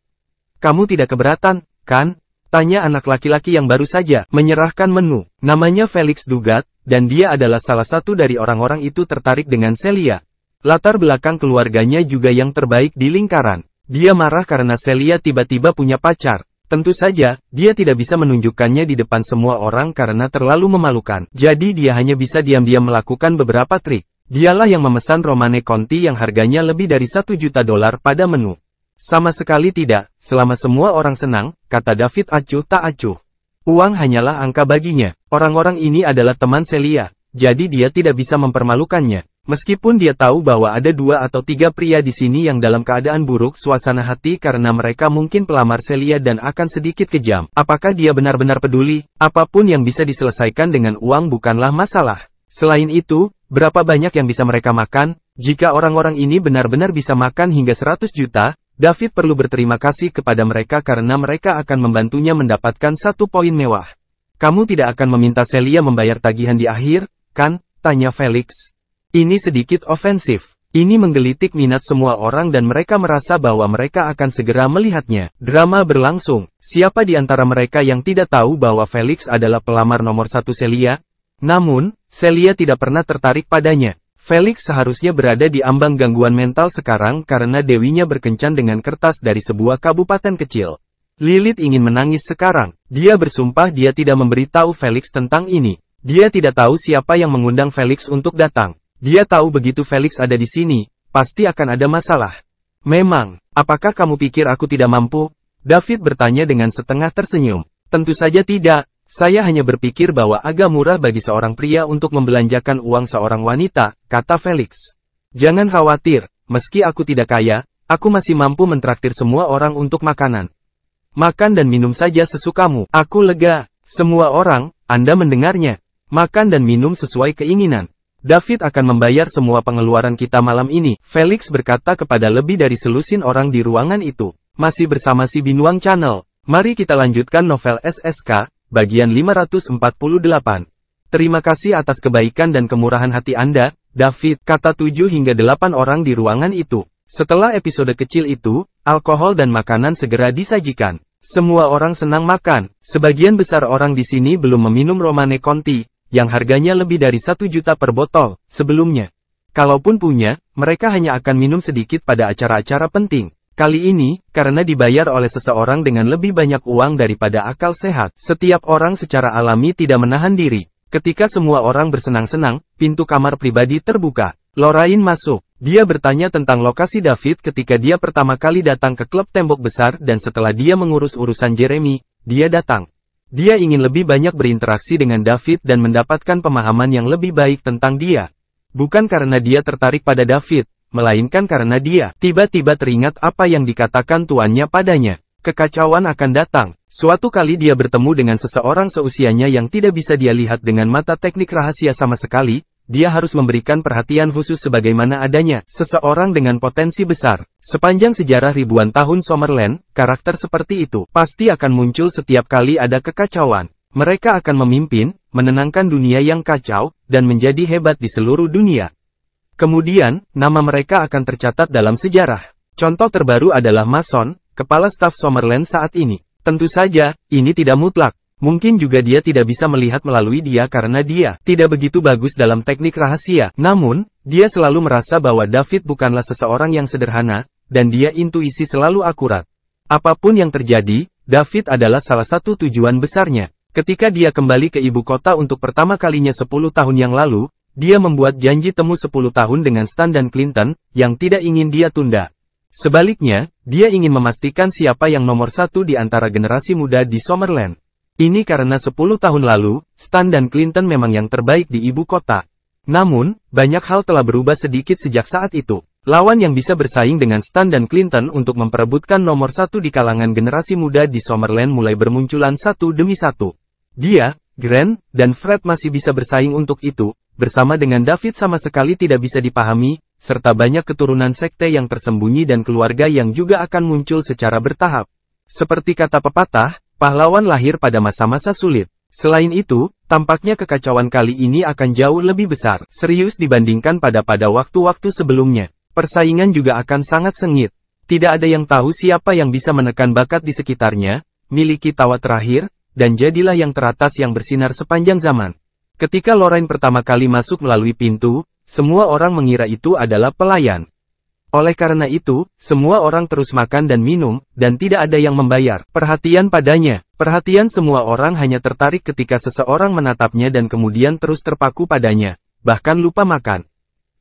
Kamu tidak keberatan, kan? Tanya anak laki-laki yang baru saja menyerahkan menu. Namanya Felix Dugat, dan dia adalah salah satu dari orang-orang itu tertarik dengan Celia. Latar belakang keluarganya juga yang terbaik di lingkaran. Dia marah karena Celia tiba-tiba punya pacar. Tentu saja, dia tidak bisa menunjukkannya di depan semua orang karena terlalu memalukan. Jadi dia hanya bisa diam-diam melakukan beberapa trik. Dialah yang memesan Romane Conti yang harganya lebih dari $1 juta pada menu. Sama sekali tidak, selama semua orang senang, kata David acuh tak acuh. Uang hanyalah angka baginya. Orang-orang ini adalah teman Celia, jadi dia tidak bisa mempermalukannya. Meskipun dia tahu bahwa ada 2 atau 3 pria di sini yang dalam keadaan buruk suasana hati karena mereka mungkin pelamar Celia dan akan sedikit kejam. Apakah dia benar-benar peduli? Apapun yang bisa diselesaikan dengan uang bukanlah masalah. Selain itu, berapa banyak yang bisa mereka makan? Jika orang-orang ini benar-benar bisa makan hingga 100 juta, David perlu berterima kasih kepada mereka karena mereka akan membantunya mendapatkan 1 poin mewah. Kamu tidak akan meminta Celia membayar tagihan di akhir, kan? Tanya Felix. Ini sedikit ofensif. Ini menggelitik minat semua orang dan mereka merasa bahwa mereka akan segera melihatnya. Drama berlangsung. Siapa di antara mereka yang tidak tahu bahwa Felix adalah pelamar nomor 1 Celia? Namun, Celia tidak pernah tertarik padanya. Felix seharusnya berada di ambang gangguan mental sekarang karena dewinya berkencan dengan kertas dari sebuah kabupaten kecil. Lilith ingin menangis sekarang. Dia bersumpah dia tidak memberitahu Felix tentang ini. Dia tidak tahu siapa yang mengundang Felix untuk datang. Dia tahu begitu Felix ada di sini, pasti akan ada masalah. Memang, apakah kamu pikir aku tidak mampu? David bertanya dengan setengah tersenyum. Tentu saja tidak. Saya hanya berpikir bahwa agak murah bagi seorang pria untuk membelanjakan uang seorang wanita, kata Felix. Jangan khawatir, meski aku tidak kaya, aku masih mampu mentraktir semua orang untuk makanan. Makan dan minum saja sesukamu. Aku lega. Semua orang, Anda mendengarnya. Makan dan minum sesuai keinginan. David akan membayar semua pengeluaran kita malam ini, Felix berkata kepada lebih dari selusin orang di ruangan itu. Masih bersama si Binuang Channel. Mari kita lanjutkan novel SSK. Bagian 548. Terima kasih atas kebaikan dan kemurahan hati Anda, David, kata 7 hingga 8 orang di ruangan itu. Setelah episode kecil itu, alkohol dan makanan segera disajikan. Semua orang senang makan. Sebagian besar orang di sini belum meminum Romane Conti, yang harganya lebih dari 1 juta per botol, sebelumnya. Kalaupun punya, mereka hanya akan minum sedikit pada acara-acara penting. Kali ini, karena dibayar oleh seseorang dengan lebih banyak uang daripada akal sehat, setiap orang secara alami tidak menahan diri. Ketika semua orang bersenang-senang, pintu kamar pribadi terbuka. Lorraine masuk. Dia bertanya tentang lokasi David ketika dia pertama kali datang ke klub tembok besar dan setelah dia mengurus urusan Jeremy, dia datang. Dia ingin lebih banyak berinteraksi dengan David dan mendapatkan pemahaman yang lebih baik tentang dia. Bukan karena dia tertarik pada David, melainkan karena dia tiba-tiba teringat apa yang dikatakan tuannya padanya. Kekacauan akan datang. Suatu kali dia bertemu dengan seseorang seusianya yang tidak bisa dia lihat dengan mata teknik rahasia sama sekali, dia harus memberikan perhatian khusus sebagaimana adanya seseorang dengan potensi besar. Sepanjang sejarah ribuan tahun Summerland, karakter seperti itu pasti akan muncul setiap kali ada kekacauan. Mereka akan memimpin, menenangkan dunia yang kacau, dan menjadi hebat di seluruh dunia. Kemudian, nama mereka akan tercatat dalam sejarah. Contoh terbaru adalah Mason, kepala staf Summerland saat ini. Tentu saja, ini tidak mutlak. Mungkin juga dia tidak bisa melihat melalui dia karena dia tidak begitu bagus dalam teknik rahasia. Namun, dia selalu merasa bahwa David bukanlah seseorang yang sederhana, dan dia intuisi selalu akurat. Apapun yang terjadi, David adalah salah satu tujuan besarnya. Ketika dia kembali ke ibu kota untuk pertama kalinya 10 tahun yang lalu, dia membuat janji temu 10 tahun dengan Stan dan Clinton, yang tidak ingin dia tunda. Sebaliknya, dia ingin memastikan siapa yang nomor 1 di antara generasi muda di Summerland. Ini karena 10 tahun lalu, Stan dan Clinton memang yang terbaik di ibu kota. Namun, banyak hal telah berubah sedikit sejak saat itu. Lawan yang bisa bersaing dengan Stan dan Clinton untuk memperebutkan nomor 1 di kalangan generasi muda di Summerland mulai bermunculan satu demi satu. Dia, Grant, dan Fred masih bisa bersaing untuk itu, bersama dengan David sama sekali tidak bisa dipahami, serta banyak keturunan sekte yang tersembunyi dan keluarga yang juga akan muncul secara bertahap. Seperti kata pepatah, pahlawan lahir pada masa-masa sulit. Selain itu, tampaknya kekacauan kali ini akan jauh lebih besar, serius dibandingkan pada waktu-waktu sebelumnya. Persaingan juga akan sangat sengit. Tidak ada yang tahu siapa yang bisa menekan bakat di sekitarnya, miliki tawa terakhir, dan jadilah yang teratas yang bersinar sepanjang zaman. Ketika Lorraine pertama kali masuk melalui pintu, semua orang mengira itu adalah pelayan. Oleh karena itu, semua orang terus makan dan minum, dan tidak ada yang membayar perhatian padanya. Perhatian semua orang hanya tertarik ketika seseorang menatapnya dan kemudian terus terpaku padanya, bahkan lupa makan.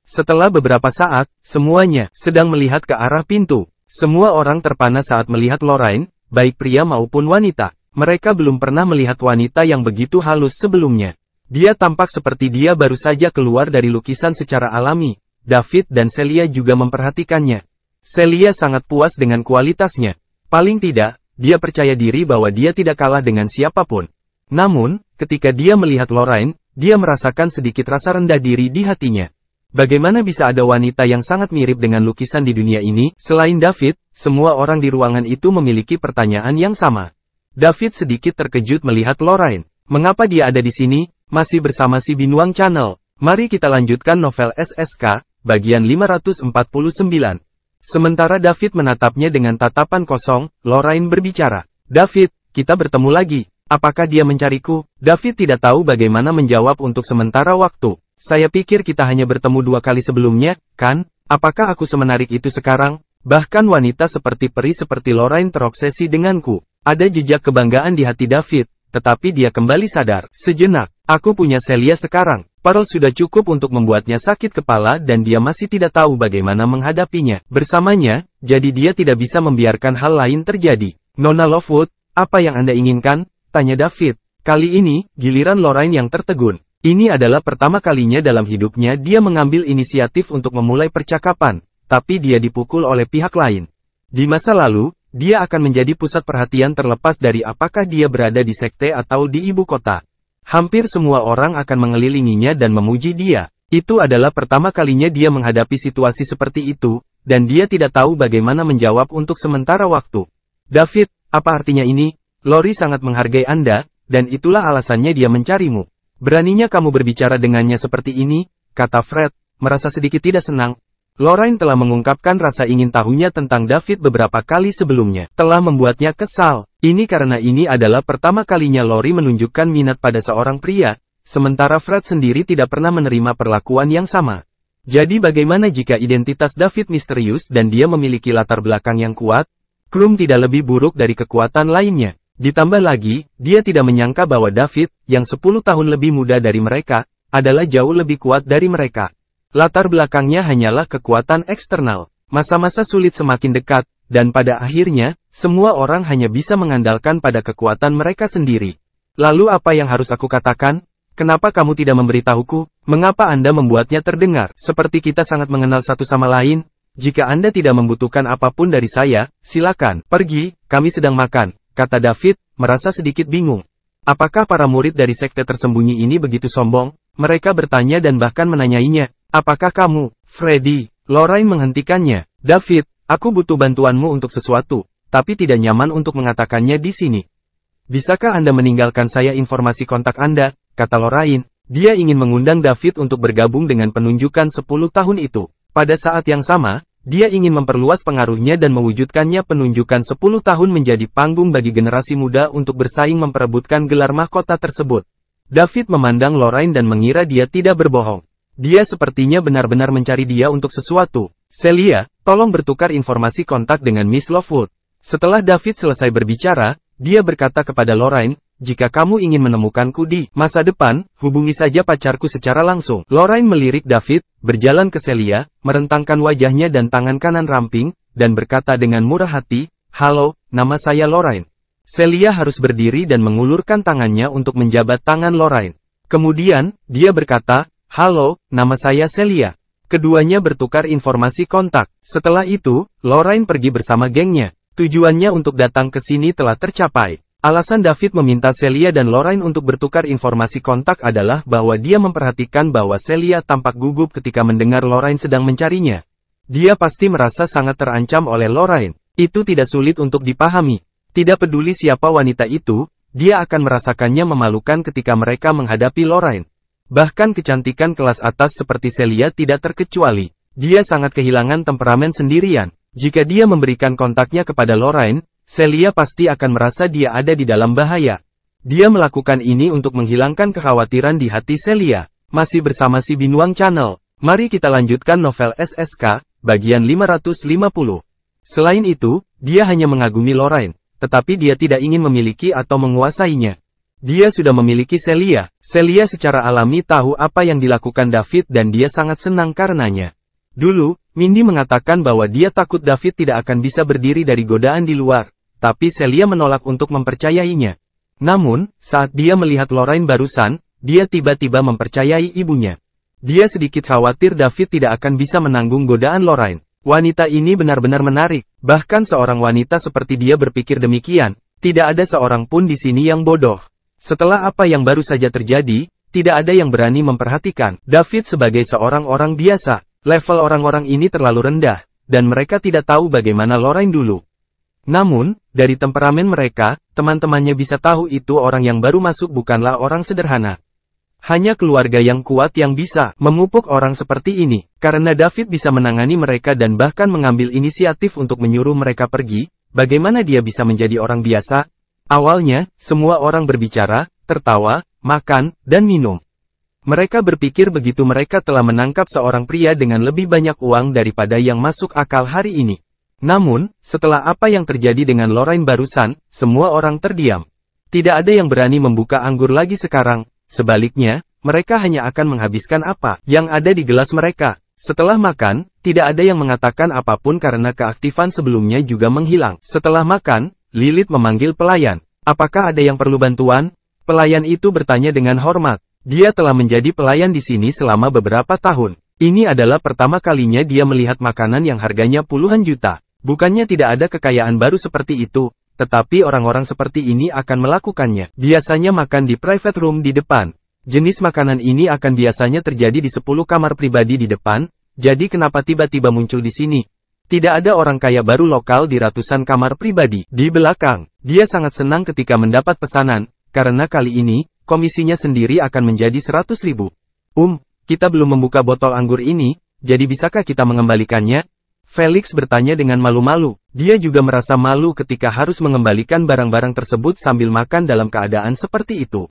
Setelah beberapa saat, semuanya sedang melihat ke arah pintu. Semua orang terpana saat melihat Lorraine, baik pria maupun wanita. Mereka belum pernah melihat wanita yang begitu halus sebelumnya. Dia tampak seperti dia baru saja keluar dari lukisan secara alami. David dan Celia juga memperhatikannya. Celia sangat puas dengan kualitasnya. Paling tidak, dia percaya diri bahwa dia tidak kalah dengan siapapun. Namun, ketika dia melihat Lorraine, dia merasakan sedikit rasa rendah diri di hatinya. Bagaimana bisa ada wanita yang sangat mirip dengan lukisan di dunia ini? Selain David, semua orang di ruangan itu memiliki pertanyaan yang sama. David sedikit terkejut melihat Lorraine. Mengapa dia ada di sini, masih bersama si Binuang Channel? Mari kita lanjutkan novel SSK, bagian 549. Sementara David menatapnya dengan tatapan kosong, Lorraine berbicara. David, kita bertemu lagi. Apakah dia mencariku? David tidak tahu bagaimana menjawab untuk sementara waktu. Saya pikir kita hanya bertemu 2 kali sebelumnya, kan? Apakah aku semenarik itu sekarang? Bahkan wanita seperti peri seperti Lorraine terobsesi denganku. Ada jejak kebanggaan di hati David, tetapi dia kembali sadar. Sejenak, aku punya Celia sekarang. Pearl sudah cukup untuk membuatnya sakit kepala dan dia masih tidak tahu bagaimana menghadapinya. Bersamanya, jadi dia tidak bisa membiarkan hal lain terjadi. Nona Lovewood, apa yang Anda inginkan? Tanya David. Kali ini, giliran Lorraine yang tertegun. Ini adalah pertama kalinya dalam hidupnya dia mengambil inisiatif untuk memulai percakapan, tapi dia dipukul oleh pihak lain. Di masa lalu, dia akan menjadi pusat perhatian terlepas dari apakah dia berada di sekte atau di ibu kota. Hampir semua orang akan mengelilinginya dan memuji dia. Itu adalah pertama kalinya dia menghadapi situasi seperti itu, dan dia tidak tahu bagaimana menjawab untuk sementara waktu. David, apa artinya ini? Lori sangat menghargai Anda, dan itulah alasannya dia mencarimu. Beraninya kamu berbicara dengannya seperti ini, kata Fred, merasa sedikit tidak senang. Lorraine telah mengungkapkan rasa ingin tahunya tentang David beberapa kali sebelumnya, telah membuatnya kesal. Ini karena ini adalah pertama kalinya Lori menunjukkan minat pada seorang pria, sementara Fred sendiri tidak pernah menerima perlakuan yang sama. Jadi bagaimana jika identitas David misterius dan dia memiliki latar belakang yang kuat? Krum tidak lebih buruk dari kekuatan lainnya. Ditambah lagi, dia tidak menyangka bahwa David, yang 10 tahun lebih muda dari mereka, adalah jauh lebih kuat dari mereka. Latar belakangnya hanyalah kekuatan eksternal. Masa-masa sulit semakin dekat, dan pada akhirnya, semua orang hanya bisa mengandalkan pada kekuatan mereka sendiri. Lalu apa yang harus aku katakan? Kenapa kamu tidak memberitahuku? Mengapa Anda membuatnya terdengar seperti kita sangat mengenal satu sama lain? Jika Anda tidak membutuhkan apapun dari saya, silakan pergi, kami sedang makan, kata David, merasa sedikit bingung. Apakah para murid dari sekte tersembunyi ini begitu sombong? Mereka bertanya dan bahkan menanyainya. Apakah kamu, Freddy? Lorraine menghentikannya. David, aku butuh bantuanmu untuk sesuatu, tapi tidak nyaman untuk mengatakannya di sini. Bisakah Anda meninggalkan saya informasi kontak Anda? Kata Lorraine. Dia ingin mengundang David untuk bergabung dengan penunjukan 10 tahun itu. Pada saat yang sama, dia ingin memperluas pengaruhnya dan mewujudkannya penunjukan 10 tahun menjadi panggung bagi generasi muda untuk bersaing memperebutkan gelar mahkota tersebut. David memandang Lorraine dan mengira dia tidak berbohong. Dia sepertinya benar-benar mencari dia untuk sesuatu. Celia, tolong bertukar informasi kontak dengan Miss Lovewood. Setelah David selesai berbicara, dia berkata kepada Lorraine, jika kamu ingin menemukanku di masa depan, hubungi saja pacarku secara langsung. Lorraine melirik David, berjalan ke Celia, merentangkan wajahnya dan tangan kanan ramping, dan berkata dengan murah hati, halo, nama saya Lorraine. Celia harus berdiri dan mengulurkan tangannya untuk menjabat tangan Lorraine. Kemudian, dia berkata, halo, nama saya Celia. Keduanya bertukar informasi kontak. Setelah itu, Lorraine pergi bersama gengnya. Tujuannya untuk datang ke sini telah tercapai. Alasan David meminta Celia dan Lorraine untuk bertukar informasi kontak adalah bahwa dia memperhatikan bahwa Celia tampak gugup ketika mendengar Lorraine sedang mencarinya. Dia pasti merasa sangat terancam oleh Lorraine. Itu tidak sulit untuk dipahami. Tidak peduli siapa wanita itu, dia akan merasakannya memalukan ketika mereka menghadapi Lorraine. Bahkan kecantikan kelas atas seperti Celia tidak terkecuali. Dia sangat kehilangan temperamen sendirian. Jika dia memberikan kontaknya kepada Lorraine, Celia pasti akan merasa dia ada di dalam bahaya. Dia melakukan ini untuk menghilangkan kekhawatiran di hati Celia. Masih bersama si Binuang Channel. Mari kita lanjutkan novel SSK, bagian 550. Selain itu, dia hanya mengagumi Lorraine, tetapi dia tidak ingin memiliki atau menguasainya. Dia sudah memiliki Celia. Celia secara alami tahu apa yang dilakukan David dan dia sangat senang karenanya. Dulu, Mindy mengatakan bahwa dia takut David tidak akan bisa berdiri dari godaan di luar, tapi Celia menolak untuk mempercayainya. Namun, saat dia melihat Lorraine barusan, dia tiba-tiba mempercayai ibunya. Dia sedikit khawatir David tidak akan bisa menanggung godaan Lorraine. Wanita ini benar-benar menarik, bahkan seorang wanita seperti dia berpikir demikian, tidak ada seorang pun di sini yang bodoh. Setelah apa yang baru saja terjadi, tidak ada yang berani memperhatikan David sebagai seorang orang biasa. Level orang-orang ini terlalu rendah, dan mereka tidak tahu bagaimana Lorraine dulu. Namun, dari temperamen mereka, teman-temannya bisa tahu itu orang yang baru masuk bukanlah orang sederhana. Hanya keluarga yang kuat yang bisa memupuk orang seperti ini, karena David bisa menangani mereka dan bahkan mengambil inisiatif untuk menyuruh mereka pergi. Bagaimana dia bisa menjadi orang biasa? Awalnya, semua orang berbicara, tertawa, makan, dan minum. Mereka berpikir begitu mereka telah menangkap seorang pria dengan lebih banyak uang daripada yang masuk akal hari ini. Namun, setelah apa yang terjadi dengan Lorraine barusan, semua orang terdiam. Tidak ada yang berani membuka anggur lagi sekarang. Sebaliknya, mereka hanya akan menghabiskan apa yang ada di gelas mereka. Setelah makan, tidak ada yang mengatakan apapun karena keaktifan sebelumnya juga menghilang. Setelah makan, Lilith memanggil pelayan. Apakah ada yang perlu bantuan? Pelayan itu bertanya dengan hormat. Dia telah menjadi pelayan di sini selama beberapa tahun. Ini adalah pertama kalinya dia melihat makanan yang harganya puluhan juta. Bukannya tidak ada kekayaan baru seperti itu, tetapi orang-orang seperti ini akan melakukannya. Biasanya makan di private room di depan. Jenis makanan ini akan biasanya terjadi di 10 kamar pribadi di depan, jadi kenapa tiba-tiba muncul di sini? Tidak ada orang kaya baru lokal di ratusan kamar pribadi di belakang. Dia sangat senang ketika mendapat pesanan, karena kali ini, komisinya sendiri akan menjadi 100.000. Kita belum membuka botol anggur ini, jadi bisakah kita mengembalikannya? Felix bertanya dengan malu-malu. Dia juga merasa malu ketika harus mengembalikan barang-barang tersebut sambil makan dalam keadaan seperti itu.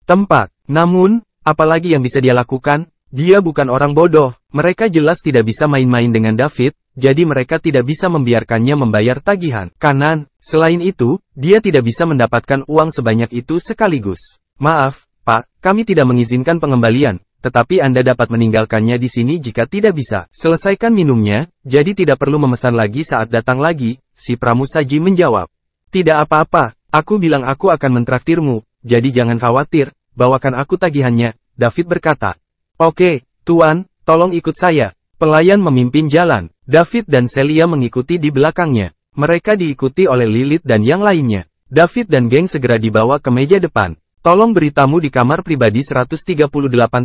Namun, apalagi yang bisa dia lakukan? Dia bukan orang bodoh. Mereka jelas tidak bisa main-main dengan David, jadi mereka tidak bisa membiarkannya membayar tagihan. Selain itu, dia tidak bisa mendapatkan uang sebanyak itu sekaligus. Maaf, Pak, kami tidak mengizinkan pengembalian, tetapi Anda dapat meninggalkannya di sini jika tidak bisa. Selesaikan minumnya, jadi tidak perlu memesan lagi saat datang lagi, si pramusaji menjawab. Tidak apa-apa, aku bilang aku akan mentraktirmu, jadi jangan khawatir, bawakan aku tagihannya, David berkata. Oke, Tuan, tolong ikut saya. Pelayan memimpin jalan, David dan Celia mengikuti di belakangnya. Mereka diikuti oleh Lilith dan yang lainnya. David dan geng segera dibawa ke meja depan. Tolong beritamu di kamar pribadi 138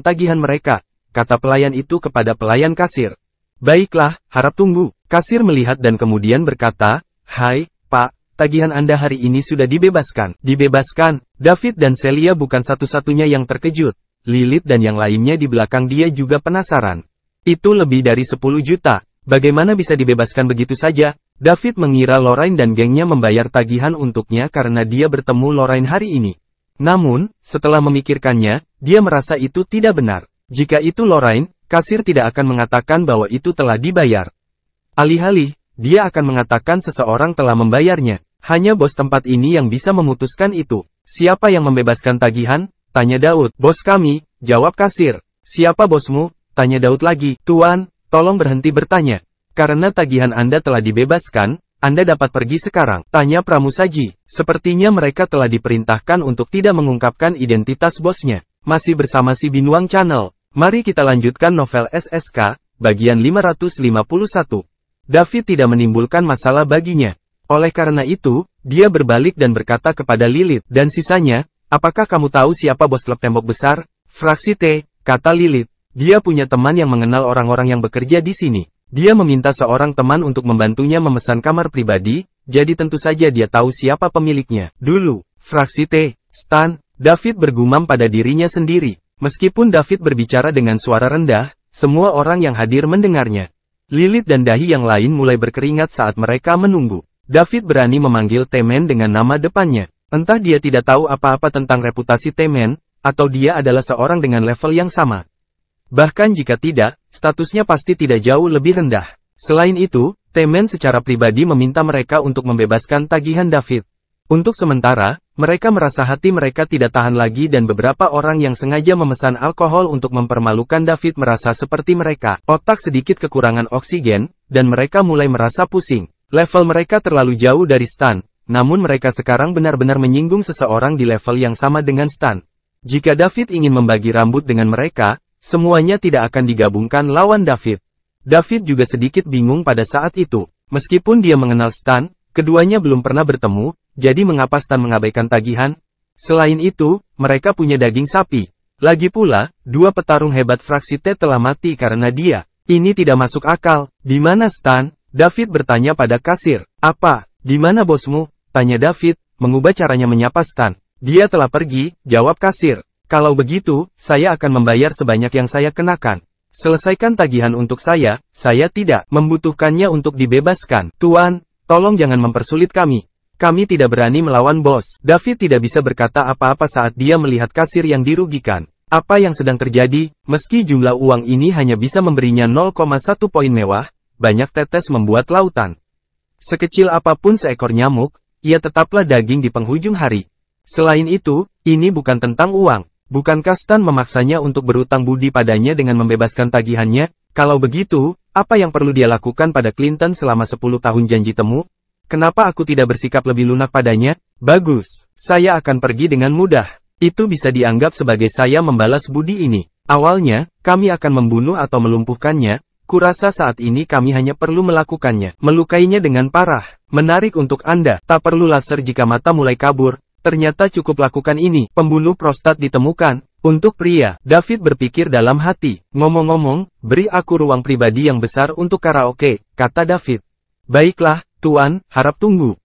tagihan mereka, kata pelayan itu kepada pelayan kasir. Baiklah, harap tunggu. Kasir melihat dan kemudian berkata, Hai, Pak, tagihan Anda hari ini sudah dibebaskan. Dibebaskan? David dan Celia bukan satu-satunya yang terkejut. Lilith dan yang lainnya di belakang dia juga penasaran. Itu lebih dari 10 juta. Bagaimana bisa dibebaskan begitu saja? David mengira Lorraine dan gengnya membayar tagihan untuknya karena dia bertemu Lorraine hari ini. Namun, setelah memikirkannya, dia merasa itu tidak benar. Jika itu Lorraine, kasir tidak akan mengatakan bahwa itu telah dibayar. Alih-alih, dia akan mengatakan seseorang telah membayarnya. Hanya bos tempat ini yang bisa memutuskan itu. Siapa yang membebaskan tagihan? Tanya Daud. Bos kami, jawab kasir. Siapa bosmu? Tanya Daud lagi. Tuan, tolong berhenti bertanya. Karena tagihan Anda telah dibebaskan, Anda dapat pergi sekarang, tanya pramusaji. Sepertinya mereka telah diperintahkan untuk tidak mengungkapkan identitas bosnya. Masih bersama si Binuang Channel. Mari kita lanjutkan novel SSK, bagian 551. David tidak menimbulkan masalah baginya. Oleh karena itu, dia berbalik dan berkata kepada Lilith dan sisanya, apakah kamu tahu siapa bos klub tembok besar? Fraksi T, kata Lilith. Dia punya teman yang mengenal orang-orang yang bekerja di sini. Dia meminta seorang teman untuk membantunya memesan kamar pribadi, jadi tentu saja dia tahu siapa pemiliknya. Dulu, fraksi T, Stan, David bergumam pada dirinya sendiri. Meskipun David berbicara dengan suara rendah, semua orang yang hadir mendengarnya. Lilith dan dahi yang lain mulai berkeringat saat mereka menunggu. David berani memanggil Temen dengan nama depannya. Entah dia tidak tahu apa-apa tentang reputasi Temen, atau dia adalah seorang dengan level yang sama. Bahkan jika tidak, statusnya pasti tidak jauh lebih rendah. Selain itu, Temen secara pribadi meminta mereka untuk membebaskan tagihan David. Untuk sementara, mereka merasa hati mereka tidak tahan lagi dan beberapa orang yang sengaja memesan alkohol untuk mempermalukan David merasa seperti mereka. Otak sedikit kekurangan oksigen, dan mereka mulai merasa pusing. Level mereka terlalu jauh dari Stan, namun mereka sekarang benar-benar menyinggung seseorang di level yang sama dengan Stan. Jika David ingin membagi rambut dengan mereka, semuanya tidak akan digabungkan lawan David. David juga sedikit bingung pada saat itu. Meskipun dia mengenal Stan, keduanya belum pernah bertemu, jadi mengapa Stan mengabaikan tagihan? Selain itu, mereka punya daging sapi. Lagi pula, dua petarung hebat fraksi T telah mati karena dia. Ini tidak masuk akal. Di mana Stan? David bertanya pada kasir. Apa? Di mana bosmu? Tanya David, mengubah caranya menyapa Stan. Dia telah pergi, jawab kasir. Kalau begitu, saya akan membayar sebanyak yang saya kenakan. Selesaikan tagihan untuk saya tidak membutuhkannya untuk dibebaskan. Tuan, tolong jangan mempersulit kami. Kami tidak berani melawan bos. David tidak bisa berkata apa-apa saat dia melihat kasir yang dirugikan. Apa yang sedang terjadi? Meski jumlah uang ini hanya bisa memberinya 0,1 poin mewah, banyak tetes membuat lautan. Sekecil apapun seekor nyamuk, ia tetaplah daging di penghujung hari. Selain itu, ini bukan tentang uang. Bukankah Stan memaksanya untuk berutang budi padanya dengan membebaskan tagihannya? Kalau begitu, apa yang perlu dia lakukan pada Clinton selama 10 tahun janji temu? Kenapa aku tidak bersikap lebih lunak padanya? Bagus, saya akan pergi dengan mudah. Itu bisa dianggap sebagai saya membalas budi ini. Awalnya, kami akan membunuh atau melumpuhkannya. Kurasa saat ini kami hanya perlu melakukannya. Melukainya dengan parah. Menarik untuk Anda. Tak perlu laser jika mata mulai kabur. Ternyata cukup lakukan ini. Pembunuh prostat ditemukan. Untuk pria, David berpikir dalam hati. Ngomong-ngomong, beri aku ruang pribadi yang besar untuk karaoke, kata David. Baiklah, Tuan, harap tunggu.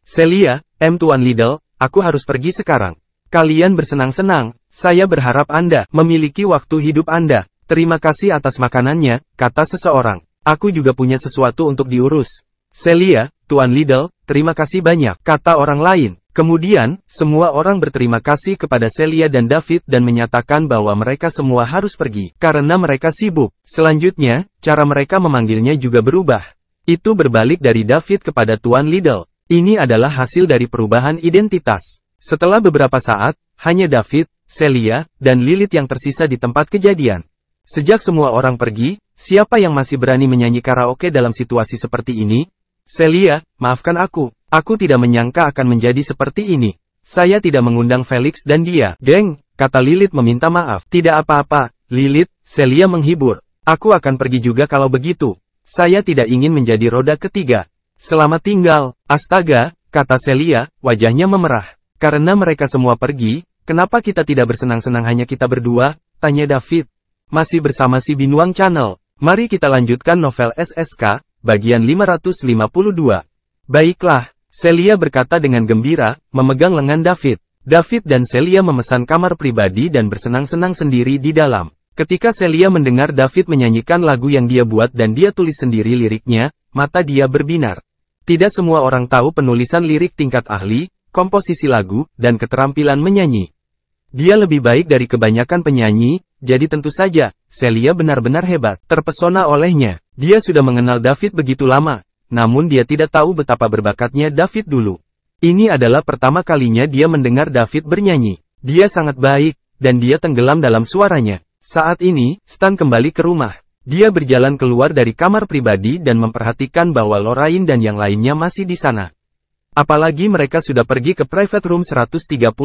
Celia, Tuan Liddell, aku harus pergi sekarang. Kalian bersenang-senang. Saya berharap Anda memiliki waktu hidup Anda. Terima kasih atas makanannya, kata seseorang. Aku juga punya sesuatu untuk diurus. Celia, Tuan Liddell, terima kasih banyak, kata orang lain. Kemudian, semua orang berterima kasih kepada Celia dan David dan menyatakan bahwa mereka semua harus pergi, karena mereka sibuk. Selanjutnya, cara mereka memanggilnya juga berubah. Itu berbalik dari David kepada Tuan Liddell. Ini adalah hasil dari perubahan identitas. Setelah beberapa saat, hanya David, Celia, dan Lilith yang tersisa di tempat kejadian. Sejak semua orang pergi, siapa yang masih berani menyanyi karaoke dalam situasi seperti ini? Celia, maafkan aku. Aku tidak menyangka akan menjadi seperti ini. Saya tidak mengundang Felix dan dia. Geng, kata Lilith meminta maaf. Tidak apa-apa, Lilith, Celia menghibur. Aku akan pergi juga kalau begitu. Saya tidak ingin menjadi roda ketiga. Selamat tinggal. Astaga, kata Celia, wajahnya memerah. Karena mereka semua pergi, kenapa kita tidak bersenang-senang hanya kita berdua? Tanya David. Masih bersama si Binuang Channel. Mari kita lanjutkan novel SSK, bagian 552. Baiklah, Celia berkata dengan gembira, memegang lengan David. David dan Celia memesan kamar pribadi dan bersenang-senang sendiri di dalam. Ketika Celia mendengar David menyanyikan lagu yang dia buat dan dia tulis sendiri liriknya, mata dia berbinar. Tidak semua orang tahu penulisan lirik tingkat ahli, komposisi lagu, dan keterampilan menyanyi. Dia lebih baik dari kebanyakan penyanyi, jadi tentu saja, Celia benar-benar hebat. Terpesona olehnya. Dia sudah mengenal David begitu lama, namun dia tidak tahu betapa berbakatnya David dulu. Ini adalah pertama kalinya dia mendengar David bernyanyi. Dia sangat baik, dan dia tenggelam dalam suaranya. Saat ini, Stan kembali ke rumah. Dia berjalan keluar dari kamar pribadi dan memperhatikan bahwa Lorraine dan yang lainnya masih di sana. Apalagi mereka sudah pergi ke private room 138.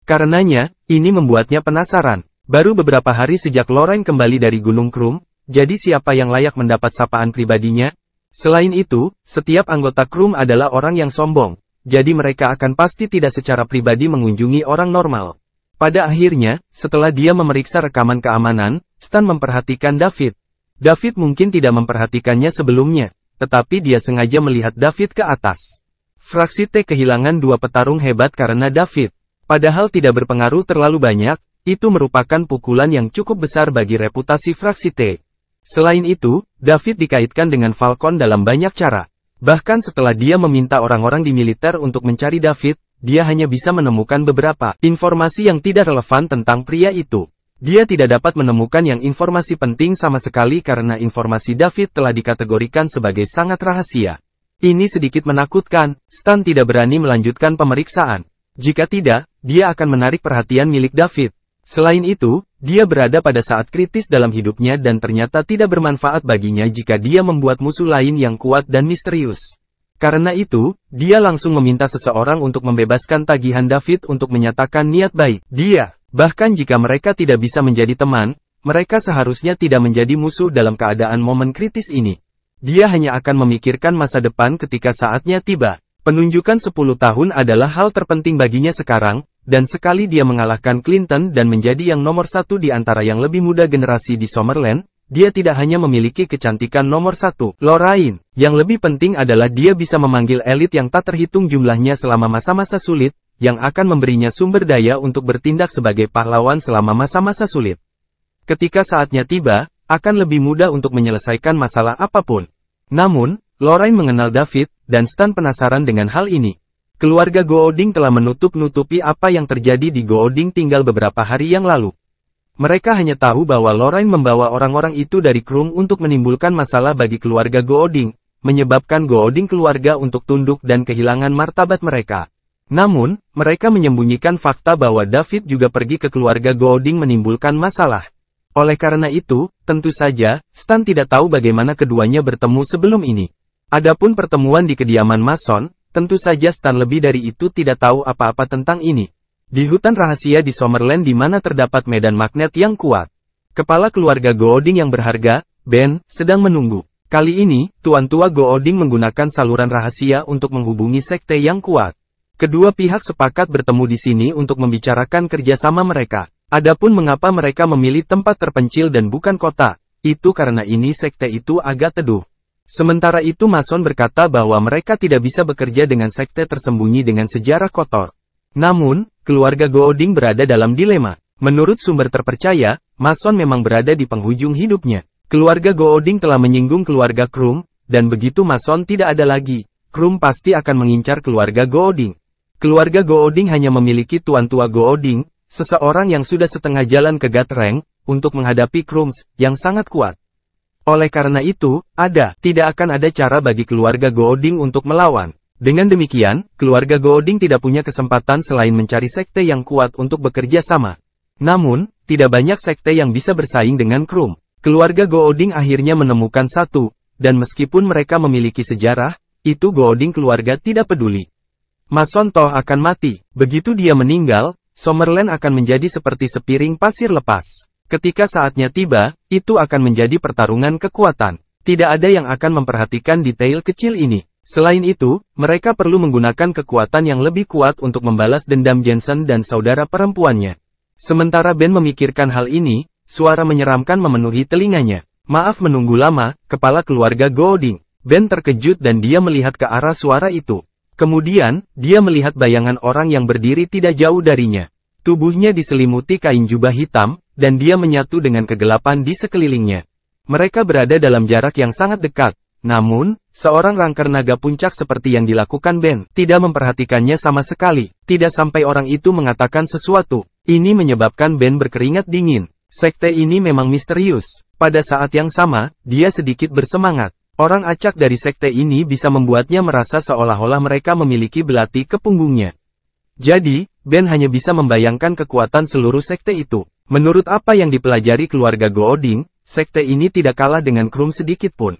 Karenanya, ini membuatnya penasaran. Baru beberapa hari sejak Lorraine kembali dari Gunung Krum, jadi siapa yang layak mendapat sapaan pribadinya? Selain itu, setiap anggota Krum adalah orang yang sombong, jadi mereka akan pasti tidak secara pribadi mengunjungi orang normal. Pada akhirnya, setelah dia memeriksa rekaman keamanan, Stan memperhatikan David. David mungkin tidak memperhatikannya sebelumnya, tetapi dia sengaja melihat David ke atas. Fraksi T kehilangan 2 petarung hebat karena David. Padahal tidak berpengaruh terlalu banyak, itu merupakan pukulan yang cukup besar bagi reputasi fraksi T. Selain itu, David dikaitkan dengan Falcon dalam banyak cara. Bahkan setelah dia meminta orang-orang di militer untuk mencari David, dia hanya bisa menemukan beberapa informasi yang tidak relevan tentang pria itu. Dia tidak dapat menemukan yang informasi penting sama sekali karena informasi David telah dikategorikan sebagai sangat rahasia. Ini sedikit menakutkan, Stan tidak berani melanjutkan pemeriksaan. Jika tidak, dia akan menarik perhatian milik David. Selain itu, dia berada pada saat kritis dalam hidupnya dan ternyata tidak bermanfaat baginya jika dia membuat musuh lain yang kuat dan misterius. Karena itu, dia langsung meminta seseorang untuk membebaskan tagihan David untuk menyatakan niat baik. Dia, bahkan jika mereka tidak bisa menjadi teman, mereka seharusnya tidak menjadi musuh dalam keadaan momen kritis ini. Dia hanya akan memikirkan masa depan ketika saatnya tiba. Penunjukan 10 tahun adalah hal terpenting baginya sekarang, dan sekali dia mengalahkan Clinton dan menjadi yang nomor 1 di antara yang lebih muda generasi di Summerland, dia tidak hanya memiliki kecantikan nomor 1, Lorraine. Yang lebih penting adalah dia bisa memanggil elit yang tak terhitung jumlahnya selama masa-masa sulit, yang akan memberinya sumber daya untuk bertindak sebagai pahlawan selama masa-masa sulit. Ketika saatnya tiba, akan lebih mudah untuk menyelesaikan masalah apapun. Namun, Lorraine mengenal David, dan Stan penasaran dengan hal ini. Keluarga Gooding telah menutup-nutupi apa yang terjadi di Gooding tinggal beberapa hari yang lalu. Mereka hanya tahu bahwa Lorraine membawa orang-orang itu dari Krum untuk menimbulkan masalah bagi keluarga Gooding, menyebabkan Gooding keluarga untuk tunduk dan kehilangan martabat mereka. Namun, mereka menyembunyikan fakta bahwa David juga pergi ke keluarga Gooding menimbulkan masalah. Oleh karena itu, tentu saja, Stan tidak tahu bagaimana keduanya bertemu sebelum ini. Adapun pertemuan di kediaman Mason, tentu saja Stan lebih dari itu tidak tahu apa-apa tentang ini. Di hutan rahasia di Summerland di mana terdapat medan magnet yang kuat. Kepala keluarga Gooding yang berharga, Ben, sedang menunggu. Kali ini, Tuan Tua Gooding menggunakan saluran rahasia untuk menghubungi sekte yang kuat. Kedua pihak sepakat bertemu di sini untuk membicarakan kerjasama mereka. Adapun mengapa mereka memilih tempat terpencil dan bukan kota, itu karena ini sekte itu agak teduh. Sementara itu Mason berkata bahwa mereka tidak bisa bekerja dengan sekte tersembunyi dengan sejarah kotor. Namun, keluarga Gooding berada dalam dilema. Menurut sumber terpercaya, Mason memang berada di penghujung hidupnya. Keluarga Gooding telah menyinggung keluarga Krum, dan begitu Mason tidak ada lagi, Krum pasti akan mengincar keluarga Gooding. Keluarga Gooding hanya memiliki Tuan Tua Gooding, seseorang yang sudah setengah jalan ke God Rank, untuk menghadapi Krum, yang sangat kuat. Oleh karena itu, tidak akan ada cara bagi keluarga Gooding untuk melawan. Dengan demikian, keluarga Gooding tidak punya kesempatan selain mencari sekte yang kuat untuk bekerja sama. Namun, tidak banyak sekte yang bisa bersaing dengan Krum. Keluarga Gooding akhirnya menemukan satu, dan meskipun mereka memiliki sejarah, itu Gooding keluarga tidak peduli. Mason toh akan mati. Begitu dia meninggal, Summerland akan menjadi seperti sepiring pasir lepas. Ketika saatnya tiba, itu akan menjadi pertarungan kekuatan. Tidak ada yang akan memperhatikan detail kecil ini. Selain itu, mereka perlu menggunakan kekuatan yang lebih kuat untuk membalas dendam Jensen dan saudara perempuannya. Sementara Ben memikirkan hal ini, suara menyeramkan memenuhi telinganya. Maaf menunggu lama, kepala keluarga Gooding. Ben terkejut dan dia melihat ke arah suara itu. Kemudian, dia melihat bayangan orang yang berdiri tidak jauh darinya. Tubuhnya diselimuti kain jubah hitam, dan dia menyatu dengan kegelapan di sekelilingnya. Mereka berada dalam jarak yang sangat dekat. Namun, seorang rangker naga puncak seperti yang dilakukan Ben, tidak memperhatikannya sama sekali. Tidak sampai orang itu mengatakan sesuatu. Ini menyebabkan Ben berkeringat dingin. Sekte ini memang misterius. Pada saat yang sama, dia sedikit bersemangat. Orang acak dari sekte ini bisa membuatnya merasa seolah-olah mereka memiliki belati ke punggungnya. Jadi, Ben hanya bisa membayangkan kekuatan seluruh sekte itu. Menurut apa yang dipelajari keluarga Gooding, sekte ini tidak kalah dengan Krum sedikit pun.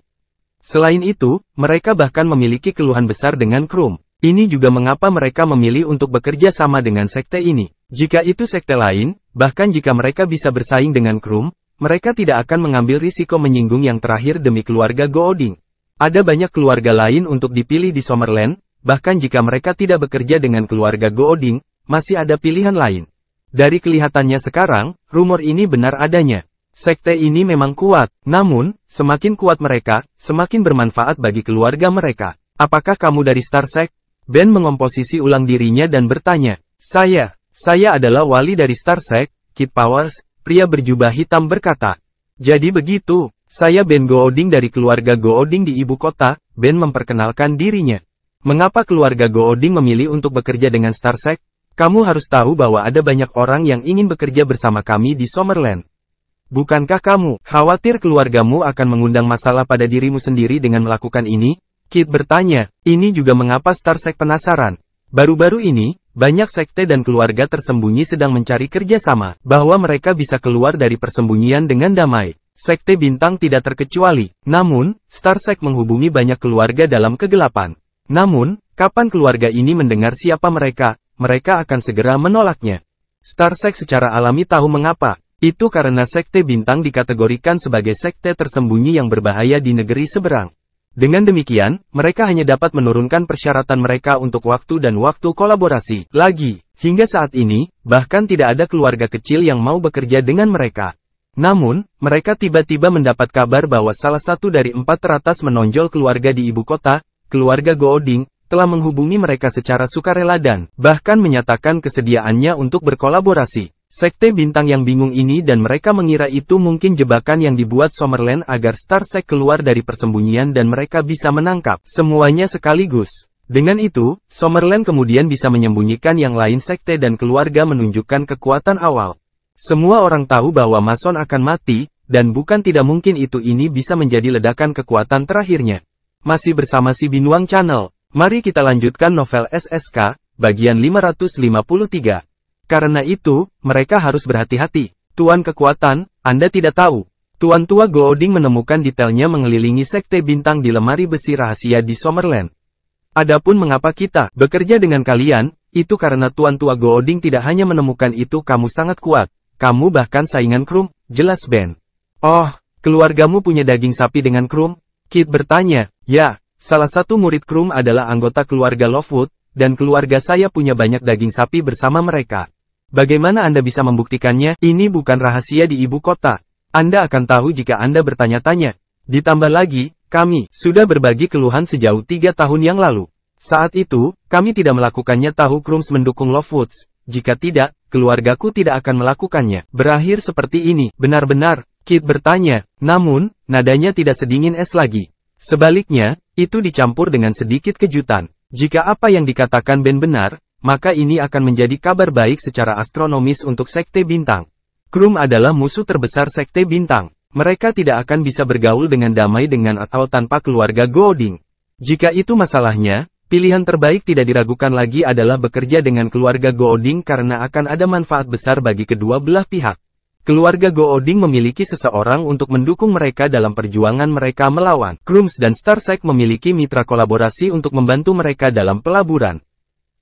Selain itu, mereka bahkan memiliki keluhan besar dengan Krum. Ini juga mengapa mereka memilih untuk bekerja sama dengan sekte ini. Jika itu sekte lain, bahkan jika mereka bisa bersaing dengan Krum, mereka tidak akan mengambil risiko menyinggung yang terakhir demi keluarga Gooding. Ada banyak keluarga lain untuk dipilih di Summerland, bahkan jika mereka tidak bekerja dengan keluarga Gooding, masih ada pilihan lain. Dari kelihatannya sekarang, rumor ini benar adanya. Sekte ini memang kuat, namun, semakin kuat mereka, semakin bermanfaat bagi keluarga mereka. Apakah kamu dari Starsec? Ben mengomposisi ulang dirinya dan bertanya. Saya adalah wali dari Starsec, Kid Powers, pria berjubah hitam berkata. Jadi begitu, saya Ben Gooding dari keluarga Gooding di ibu kota. Ben memperkenalkan dirinya. Mengapa keluarga Gooding memilih untuk bekerja dengan Starsec? Kamu harus tahu bahwa ada banyak orang yang ingin bekerja bersama kami di Summerland. Bukankah kamu khawatir keluargamu akan mengundang masalah pada dirimu sendiri dengan melakukan ini? Kid bertanya. Ini juga mengapa Starsec penasaran. Baru-baru ini, banyak sekte dan keluarga tersembunyi sedang mencari kerjasama, bahwa mereka bisa keluar dari persembunyian dengan damai. Sekte bintang tidak terkecuali. Namun, Starsec menghubungi banyak keluarga dalam kegelapan. Namun, kapan keluarga ini mendengar siapa mereka akan segera menolaknya. Starsec secara alami tahu mengapa. Itu karena sekte bintang dikategorikan sebagai sekte tersembunyi yang berbahaya di negeri seberang. Dengan demikian, mereka hanya dapat menurunkan persyaratan mereka untuk waktu dan waktu kolaborasi. Lagi, hingga saat ini, bahkan tidak ada keluarga kecil yang mau bekerja dengan mereka. Namun, mereka tiba-tiba mendapat kabar bahwa salah satu dari 4 teratas menonjol keluarga di ibu kota, keluarga Gooding, telah menghubungi mereka secara sukarela dan bahkan menyatakan kesediaannya untuk berkolaborasi. Sekte bintang yang bingung ini dan mereka mengira itu mungkin jebakan yang dibuat Summerland agar Starsec keluar dari persembunyian dan mereka bisa menangkap semuanya sekaligus. Dengan itu, Summerland kemudian bisa menyembunyikan yang lain sekte dan keluarga menunjukkan kekuatan awal. Semua orang tahu bahwa Mason akan mati, dan bukan tidak mungkin ini bisa menjadi ledakan kekuatan terakhirnya. Masih bersama si Binuang Channel, mari kita lanjutkan novel SSK, bagian 553. Karena itu, mereka harus berhati-hati. Tuan Kekuatan, Anda tidak tahu. Tuan Tua Gooding menemukan detailnya mengelilingi sekte bintang di lemari besi rahasia di Summerland. Adapun mengapa kita bekerja dengan kalian, itu karena Tuan Tua Gooding tidak hanya menemukan itu kamu sangat kuat. Kamu bahkan saingan Krum, jelas Ben. Oh, keluargamu punya daging sapi dengan Krum? Kid bertanya. Ya, salah satu murid Krum adalah anggota keluarga Lovewood, dan keluarga saya punya banyak daging sapi bersama mereka. Bagaimana Anda bisa membuktikannya? Ini bukan rahasia di ibu kota. Anda akan tahu jika Anda bertanya-tanya. Ditambah lagi, kami sudah berbagi keluhan sejauh 3 tahun yang lalu. Saat itu, kami tidak melakukannya tahu Krums mendukung Lovewoods. Jika tidak, keluargaku tidak akan melakukannya. Berakhir seperti ini, benar-benar, Kid bertanya. Namun, nadanya tidak sedingin es lagi. Sebaliknya, itu dicampur dengan sedikit kejutan. Jika apa yang dikatakan Ben benar, maka ini akan menjadi kabar baik secara astronomis untuk sekte bintang. Krum adalah musuh terbesar sekte bintang. Mereka tidak akan bisa bergaul dengan damai dengan atau tanpa keluarga Gooding. Jika itu masalahnya, pilihan terbaik tidak diragukan lagi adalah bekerja dengan keluarga Gooding karena akan ada manfaat besar bagi kedua belah pihak. Keluarga Gooding memiliki seseorang untuk mendukung mereka dalam perjuangan mereka melawan. Krums dan Starsec memiliki mitra kolaborasi untuk membantu mereka dalam pelaburan.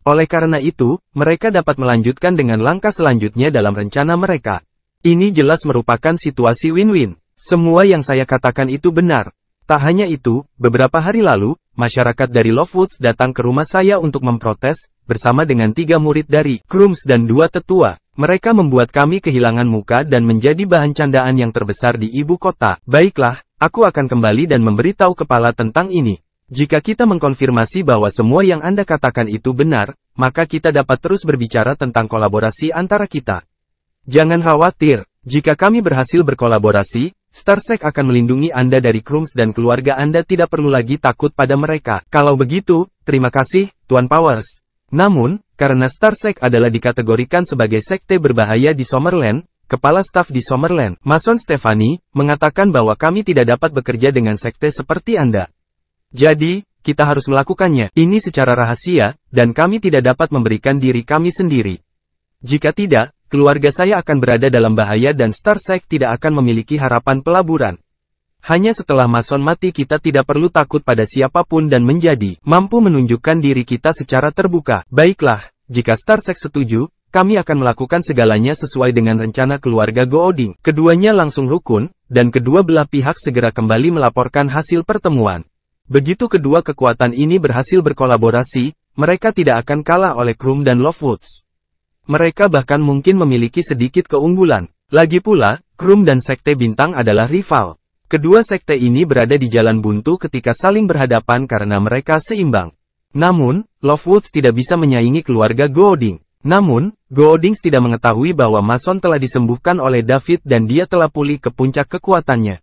Oleh karena itu, mereka dapat melanjutkan dengan langkah selanjutnya dalam rencana mereka. Ini jelas merupakan situasi win-win. Semua yang saya katakan itu benar. Tak hanya itu, beberapa hari lalu, masyarakat dari Lovewoods datang ke rumah saya untuk memprotes, bersama dengan 3 murid dari Krums dan 2 tetua. Mereka membuat kami kehilangan muka dan menjadi bahan candaan yang terbesar di ibu kota. Baiklah, aku akan kembali dan memberitahu kepala tentang ini. Jika kita mengkonfirmasi bahwa semua yang Anda katakan itu benar, maka kita dapat terus berbicara tentang kolaborasi antara kita. Jangan khawatir, jika kami berhasil berkolaborasi, Starsec akan melindungi Anda dari Krums dan keluarga Anda tidak perlu lagi takut pada mereka. Kalau begitu, terima kasih, Tuan Powers. Namun, karena Starsec adalah dikategorikan sebagai sekte berbahaya di Summerland, Kepala Staf di Summerland, Mason Stefani, mengatakan bahwa kami tidak dapat bekerja dengan sekte seperti Anda. Jadi, kita harus melakukannya. Ini secara rahasia, dan kami tidak dapat memberikan diri kami sendiri. Jika tidak, keluarga saya akan berada dalam bahaya dan Starsec tidak akan memiliki harapan pelaburan. Hanya setelah Mason mati kita tidak perlu takut pada siapapun dan menjadi mampu menunjukkan diri kita secara terbuka. Baiklah, jika Starsec setuju, kami akan melakukan segalanya sesuai dengan rencana keluarga Gooding. Keduanya langsung rukun, dan kedua belah pihak segera kembali melaporkan hasil pertemuan. Begitu kedua kekuatan ini berhasil berkolaborasi, mereka tidak akan kalah oleh Krum dan Lovewoods. Mereka bahkan mungkin memiliki sedikit keunggulan. Lagi pula, Krum dan Sekte Bintang adalah rival. Kedua sekte ini berada di jalan buntu ketika saling berhadapan karena mereka seimbang. Namun, Lovewoods tidak bisa menyaingi keluarga Gooding. Namun, Gooding tidak mengetahui bahwa Mason telah disembuhkan oleh David dan dia telah pulih ke puncak kekuatannya.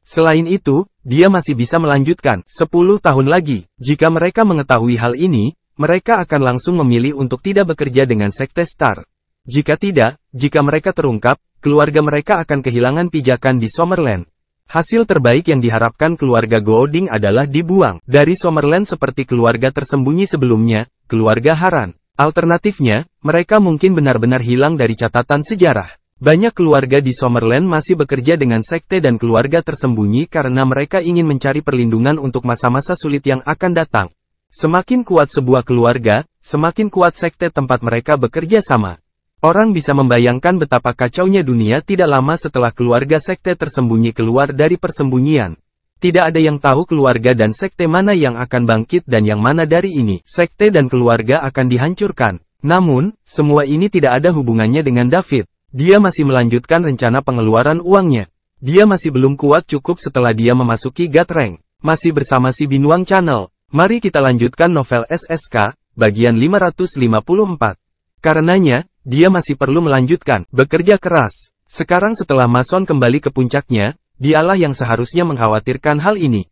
Selain itu, dia masih bisa melanjutkan 10 tahun lagi. Jika mereka mengetahui hal ini, mereka akan langsung memilih untuk tidak bekerja dengan Sekte Star. Jika tidak, jika mereka terungkap, keluarga mereka akan kehilangan pijakan di Summerland. Hasil terbaik yang diharapkan keluarga Gooding adalah dibuang dari Summerland seperti keluarga tersembunyi sebelumnya, keluarga Haran. Alternatifnya, mereka mungkin benar-benar hilang dari catatan sejarah. Banyak keluarga di Summerland masih bekerja dengan sekte dan keluarga tersembunyi karena mereka ingin mencari perlindungan untuk masa-masa sulit yang akan datang. Semakin kuat sebuah keluarga, semakin kuat sekte tempat mereka bekerja sama. Orang bisa membayangkan betapa kacaunya dunia tidak lama setelah keluarga sekte tersembunyi keluar dari persembunyian. Tidak ada yang tahu keluarga dan sekte mana yang akan bangkit dan yang mana dari ini. Sekte dan keluarga akan dihancurkan. Namun, semua ini tidak ada hubungannya dengan David. Dia masih melanjutkan rencana pengeluaran uangnya. Dia masih belum kuat cukup setelah dia memasuki God Rank. Masih bersama si Binuang Channel. Mari kita lanjutkan novel SSK, bagian 554. Karenanya, dia masih perlu melanjutkan bekerja keras. Sekarang setelah Mason kembali ke puncaknya, dialah yang seharusnya mengkhawatirkan hal ini.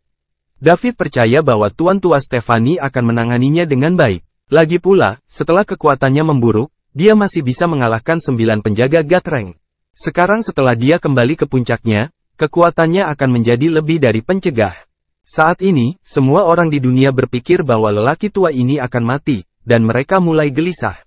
David percaya bahwa Tuan Tua Stephanie akan menanganinya dengan baik. Lagi pula, setelah kekuatannya memburuk, dia masih bisa mengalahkan 9 penjaga God Rank. Sekarang setelah dia kembali ke puncaknya, kekuatannya akan menjadi lebih dari pencegah. Saat ini, semua orang di dunia berpikir bahwa lelaki tua ini akan mati, dan mereka mulai gelisah.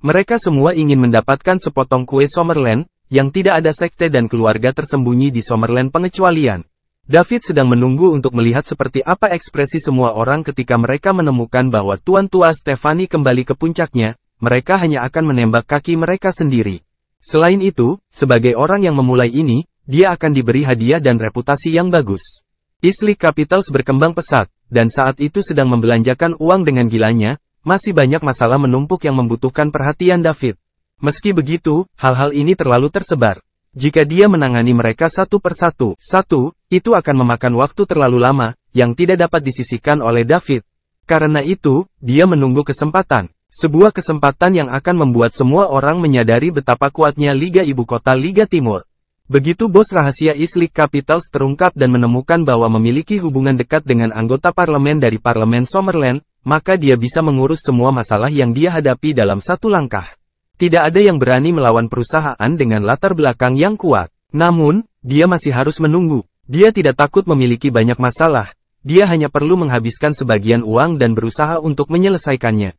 Mereka semua ingin mendapatkan sepotong kue Summerland, yang tidak ada sekte dan keluarga tersembunyi di Summerland pengecualian. David sedang menunggu untuk melihat seperti apa ekspresi semua orang ketika mereka menemukan bahwa Tuan Tua Stephanie kembali ke puncaknya, mereka hanya akan menembak kaki mereka sendiri. Selain itu, sebagai orang yang memulai ini, dia akan diberi hadiah dan reputasi yang bagus. Isley Capitals berkembang pesat, dan saat itu sedang membelanjakan uang dengan gilanya. Masih banyak masalah menumpuk yang membutuhkan perhatian David. Meski begitu, hal-hal ini terlalu tersebar. Jika dia menangani mereka satu persatu, itu akan memakan waktu terlalu lama, yang tidak dapat disisihkan oleh David. Karena itu, dia menunggu kesempatan. Sebuah kesempatan yang akan membuat semua orang menyadari betapa kuatnya Liga Ibu Kota Liga Timur. Begitu bos rahasia Isley Capitals terungkap dan menemukan bahwa memiliki hubungan dekat dengan anggota parlemen dari Parlemen Summerland, maka dia bisa mengurus semua masalah yang dia hadapi dalam satu langkah. Tidak ada yang berani melawan perusahaan dengan latar belakang yang kuat. Namun, dia masih harus menunggu. Dia tidak takut memiliki banyak masalah. Dia hanya perlu menghabiskan sebagian uang dan berusaha untuk menyelesaikannya.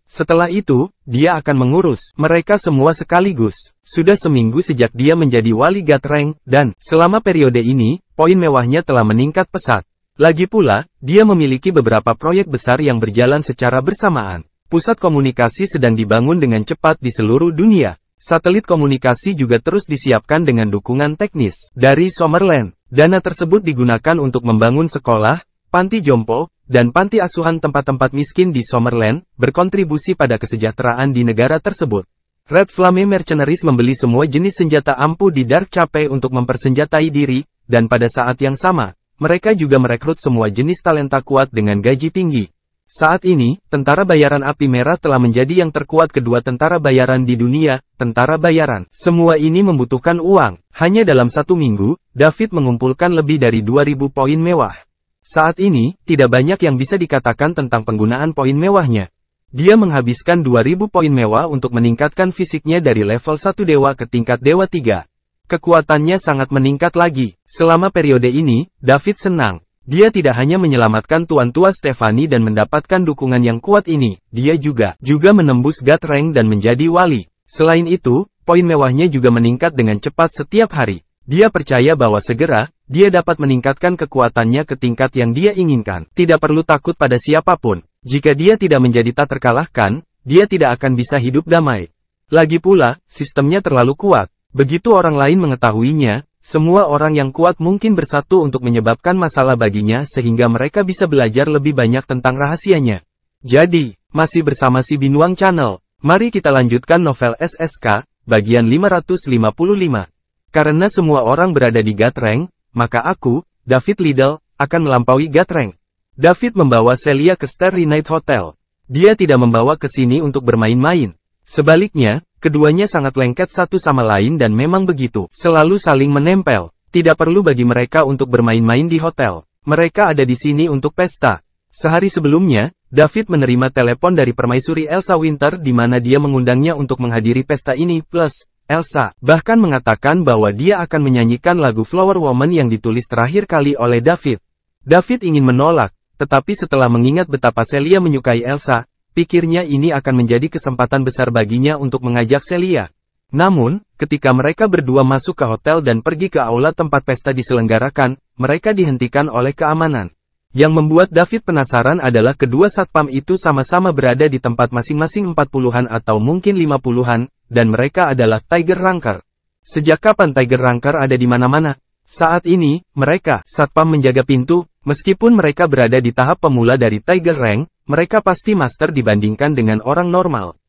Setelah itu, dia akan mengurus mereka semua sekaligus. Sudah seminggu sejak dia menjadi wali God Rank, dan selama periode ini, poin mewahnya telah meningkat pesat. Lagi pula, dia memiliki beberapa proyek besar yang berjalan secara bersamaan. Pusat komunikasi sedang dibangun dengan cepat di seluruh dunia. Satelit komunikasi juga terus disiapkan dengan dukungan teknis dari Summerland. Dana tersebut digunakan untuk membangun sekolah, panti jompo, dan panti asuhan tempat-tempat miskin di Summerland, berkontribusi pada kesejahteraan di negara tersebut. Red Flame Mercenaries membeli semua jenis senjata ampuh di Dark Cape untuk mempersenjatai diri, dan pada saat yang sama, mereka juga merekrut semua jenis talenta kuat dengan gaji tinggi. Saat ini, Tentara Bayaran Api Merah telah menjadi yang terkuat kedua tentara bayaran di dunia, tentara bayaran. Semua ini membutuhkan uang. Hanya dalam 1 minggu, David mengumpulkan lebih dari 2.000 poin mewah. Saat ini, tidak banyak yang bisa dikatakan tentang penggunaan poin mewahnya. Dia menghabiskan 2.000 poin mewah untuk meningkatkan fisiknya dari level 1 dewa ke tingkat dewa 3. Kekuatannya sangat meningkat lagi. Selama periode ini, David senang. Dia tidak hanya menyelamatkan Tuan Tua Stephanie dan mendapatkan dukungan yang kuat ini, dia juga menembus God Rank dan menjadi wali. Selain itu, poin mewahnya juga meningkat dengan cepat setiap hari. Dia percaya bahwa segera, dia dapat meningkatkan kekuatannya ke tingkat yang dia inginkan. Tidak perlu takut pada siapapun. Jika dia tidak menjadi tak terkalahkan, dia tidak akan bisa hidup damai. Lagi pula, sistemnya terlalu kuat. Begitu orang lain mengetahuinya, Semua orang yang kuat mungkin bersatu untuk menyebabkan masalah baginya sehingga mereka bisa belajar lebih banyak tentang rahasianya. Jadi, masih bersama si Binuang Channel. Mari kita lanjutkan novel SSK, bagian 555. Karena semua orang berada di God Rank, maka aku, David Liddell, akan melampaui God Rank. David membawa Celia ke Starry Night Hotel. Dia tidak membawa ke sini untuk bermain-main. Sebaliknya, keduanya sangat lengket satu sama lain dan memang begitu. Selalu saling menempel. Tidak perlu bagi mereka untuk bermain-main di hotel. Mereka ada di sini untuk pesta. Sehari sebelumnya, David menerima telepon dari permaisuri Elsa Winter di mana dia mengundangnya untuk menghadiri pesta ini, plus Elsa bahkan mengatakan bahwa dia akan menyanyikan lagu Flower Woman yang ditulis terakhir kali oleh David. David ingin menolak, tetapi setelah mengingat betapa Celia menyukai Elsa, pikirnya ini akan menjadi kesempatan besar baginya untuk mengajak Celia. Namun, ketika mereka berdua masuk ke hotel dan pergi ke aula tempat pesta diselenggarakan, mereka dihentikan oleh keamanan. Yang membuat David penasaran adalah kedua satpam itu sama-sama berada di tempat masing-masing 40-an atau mungkin 50-an, dan mereka adalah Tiger Ranker. Sejak kapan Tiger Ranker ada di mana-mana? Saat ini, mereka, satpam menjaga pintu, meskipun mereka berada di tahap pemula dari Tiger Rank, mereka pasti master dibandingkan dengan orang normal.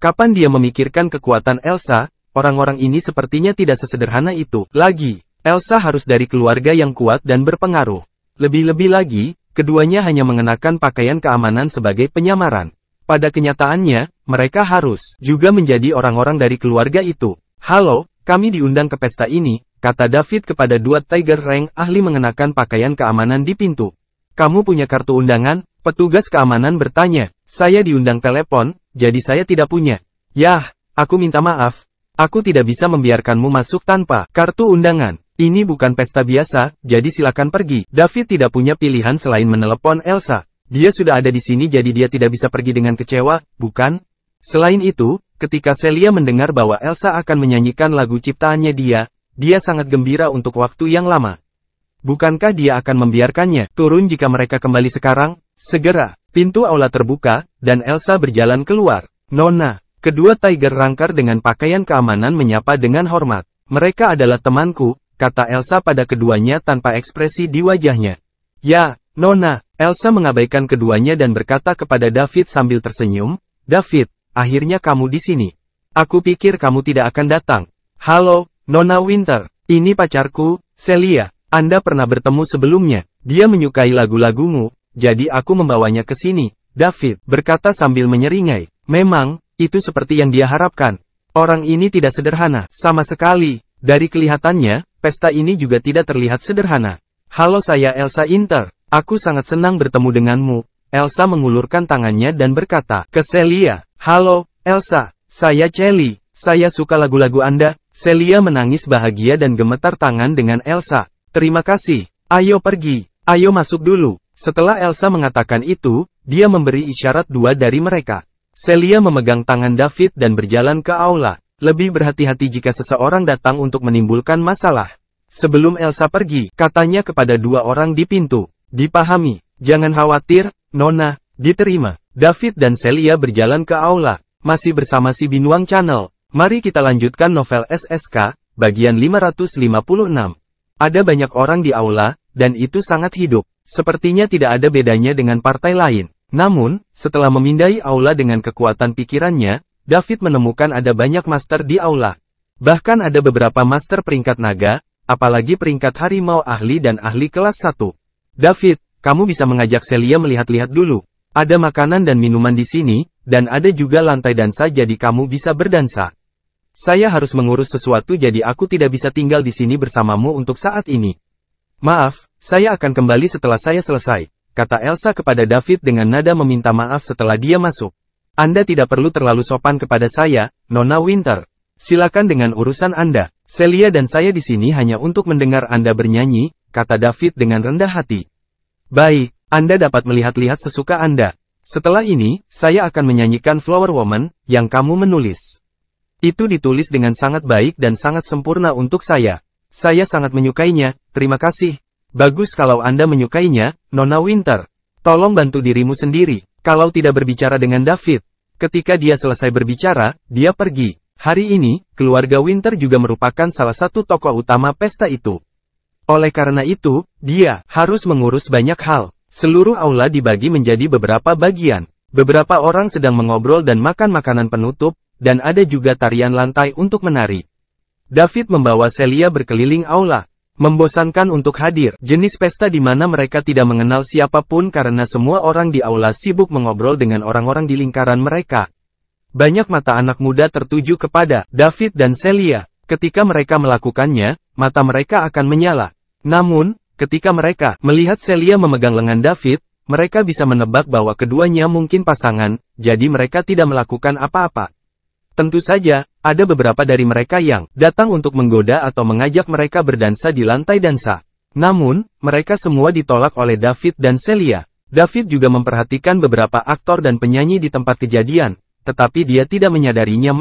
Kapan dia memikirkan kekuatan Elsa, orang-orang ini sepertinya tidak sesederhana itu. Lagi, Elsa harus dari keluarga yang kuat dan berpengaruh. Lebih-lebih lagi, keduanya hanya mengenakan pakaian keamanan sebagai penyamaran. Pada kenyataannya, mereka harus juga menjadi orang-orang dari keluarga itu. Halo, kami diundang ke pesta ini, kata David kepada dua Tiger Rank ahli mengenakan pakaian keamanan di pintu. Kamu punya kartu undangan? Petugas keamanan bertanya. Saya diundang telepon, jadi saya tidak punya. Yah, aku minta maaf. Aku tidak bisa membiarkanmu masuk tanpa kartu undangan. Ini bukan pesta biasa, jadi silakan pergi. David tidak punya pilihan selain menelepon Elsa. Dia sudah ada di sini jadi dia tidak bisa pergi dengan kecewa, bukan? Selain itu, ketika Celia mendengar bahwa Elsa akan menyanyikan lagu ciptaannya dia sangat gembira untuk waktu yang lama. Bukankah dia akan membiarkannya turun jika mereka kembali sekarang? Segera, pintu aula terbuka, dan Elsa berjalan keluar. Nona, kedua Tiger Ranker dengan pakaian keamanan menyapa dengan hormat. Mereka adalah temanku, kata Elsa pada keduanya tanpa ekspresi di wajahnya. Ya, Nona, Elsa mengabaikan keduanya dan berkata kepada David sambil tersenyum, David, akhirnya kamu di sini. Aku pikir kamu tidak akan datang. Halo, Nona Winter, ini pacarku, Celia. Anda pernah bertemu sebelumnya. Dia menyukai lagu-lagumu, jadi aku membawanya ke sini, David berkata sambil menyeringai. Memang, itu seperti yang dia harapkan. Orang ini tidak sederhana, sama sekali. Dari kelihatannya, pesta ini juga tidak terlihat sederhana. Halo, saya Elsa Winter. Aku sangat senang bertemu denganmu. Elsa mengulurkan tangannya dan berkata ke Celia. Halo, Elsa. Saya Celi. Saya suka lagu-lagu Anda. Celia menangis bahagia dan gemetar tangan dengan Elsa. Terima kasih. Ayo pergi. Ayo masuk dulu. Setelah Elsa mengatakan itu, dia memberi isyarat dua dari mereka. Celia memegang tangan David dan berjalan ke aula. Lebih berhati-hati jika seseorang datang untuk menimbulkan masalah. Sebelum Elsa pergi, katanya kepada dua orang di pintu. Dipahami. Jangan khawatir, Nona. Diterima. David dan Celia berjalan ke aula. Masih bersama si Binuang Channel. Mari kita lanjutkan novel SSK, bagian 556. Ada banyak orang di aula, dan itu sangat hidup. Sepertinya tidak ada bedanya dengan partai lain. Namun, setelah memindai aula dengan kekuatan pikirannya, David menemukan ada banyak master di aula. Bahkan ada beberapa master peringkat naga, apalagi peringkat harimau ahli dan ahli kelas 1. David, kamu bisa mengajak Celia melihat-lihat dulu. Ada makanan dan minuman di sini, dan ada juga lantai dansa jadi kamu bisa berdansa. Saya harus mengurus sesuatu jadi aku tidak bisa tinggal di sini bersamamu untuk saat ini. Maaf, saya akan kembali setelah saya selesai, kata Elsa kepada David dengan nada meminta maaf setelah dia masuk. Anda tidak perlu terlalu sopan kepada saya, Nona Winter. Silakan dengan urusan Anda. Celia dan saya di sini hanya untuk mendengar Anda bernyanyi, kata David dengan rendah hati. Baik, Anda dapat melihat-lihat sesuka Anda. Setelah ini, saya akan menyanyikan Flower Woman, yang kamu menulis. Itu ditulis dengan sangat baik dan sangat sempurna untuk saya. Saya sangat menyukainya, terima kasih. Bagus kalau Anda menyukainya, Nona Winter. Tolong bantu dirimu sendiri. Kalau tidak berbicara dengan David. Ketika dia selesai berbicara, dia pergi. Hari ini, keluarga Winter juga merupakan salah satu tokoh utama pesta itu. Oleh karena itu, dia harus mengurus banyak hal. Seluruh aula dibagi menjadi beberapa bagian. Beberapa orang sedang mengobrol dan makan makanan penutup, dan ada juga tarian lantai untuk menari. David membawa Celia berkeliling aula. Membosankan untuk hadir. Jenis pesta di mana mereka tidak mengenal siapapun karena semua orang di aula sibuk mengobrol dengan orang-orang di lingkaran mereka. Banyak mata anak muda tertuju kepada David dan Celia. Ketika mereka melakukannya, mata mereka akan menyala. Namun, ketika mereka melihat Celia memegang lengan David, mereka bisa menebak bahwa keduanya mungkin pasangan, jadi mereka tidak melakukan apa-apa. Tentu saja, ada beberapa dari mereka yang datang untuk menggoda atau mengajak mereka berdansa di lantai dansa. Namun, mereka semua ditolak oleh David dan Celia. David juga memperhatikan beberapa aktor dan penyanyi di tempat kejadian, tetapi dia tidak menyadarinya.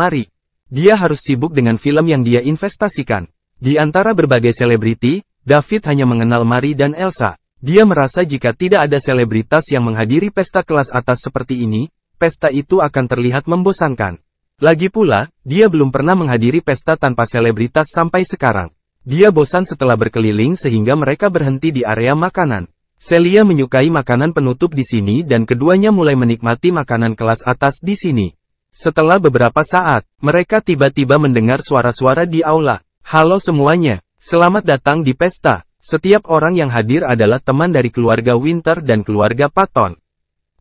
Dia harus sibuk dengan film yang dia investasikan. Di antara berbagai selebriti, David hanya mengenal Mary dan Elsa. Dia merasa jika tidak ada selebritas yang menghadiri pesta kelas atas seperti ini, pesta itu akan terlihat membosankan. Lagi pula, dia belum pernah menghadiri pesta tanpa selebritas sampai sekarang. Dia bosan setelah berkeliling sehingga mereka berhenti di area makanan. Celia menyukai makanan penutup di sini dan keduanya mulai menikmati makanan kelas atas di sini. Setelah beberapa saat, mereka tiba-tiba mendengar suara-suara di aula. Halo semuanya, selamat datang di pesta. Setiap orang yang hadir adalah teman dari keluarga Winter dan keluarga Patton.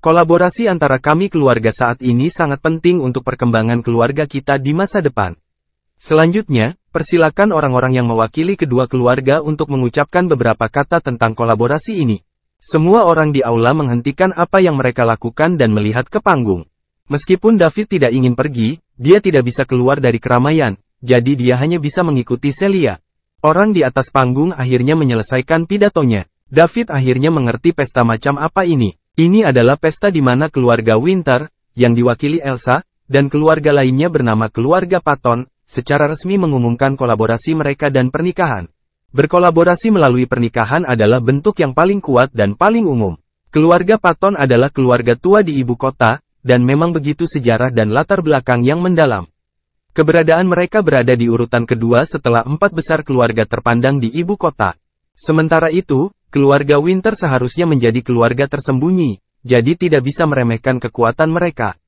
Kolaborasi antara kami keluarga saat ini sangat penting untuk perkembangan keluarga kita di masa depan. Selanjutnya, persilakan orang-orang yang mewakili kedua keluarga untuk mengucapkan beberapa kata tentang kolaborasi ini. Semua orang di aula menghentikan apa yang mereka lakukan dan melihat ke panggung. Meskipun David tidak ingin pergi, dia tidak bisa keluar dari keramaian, jadi dia hanya bisa mengikuti Celia. Orang di atas panggung akhirnya menyelesaikan pidatonya. David akhirnya mengerti pesta macam apa ini. Ini adalah pesta di mana keluarga Winter, yang diwakili Elsa, dan keluarga lainnya bernama keluarga Patton, secara resmi mengumumkan kolaborasi mereka dan pernikahan. Berkolaborasi melalui pernikahan adalah bentuk yang paling kuat dan paling umum. Keluarga Patton adalah keluarga tua di ibu kota, dan memang begitu sejarah dan latar belakang yang mendalam. Keberadaan mereka berada di urutan kedua setelah 4 besar keluarga terpandang di ibu kota. Sementara itu, keluarga Winter seharusnya menjadi keluarga tersembunyi, jadi tidak bisa meremehkan kekuatan mereka.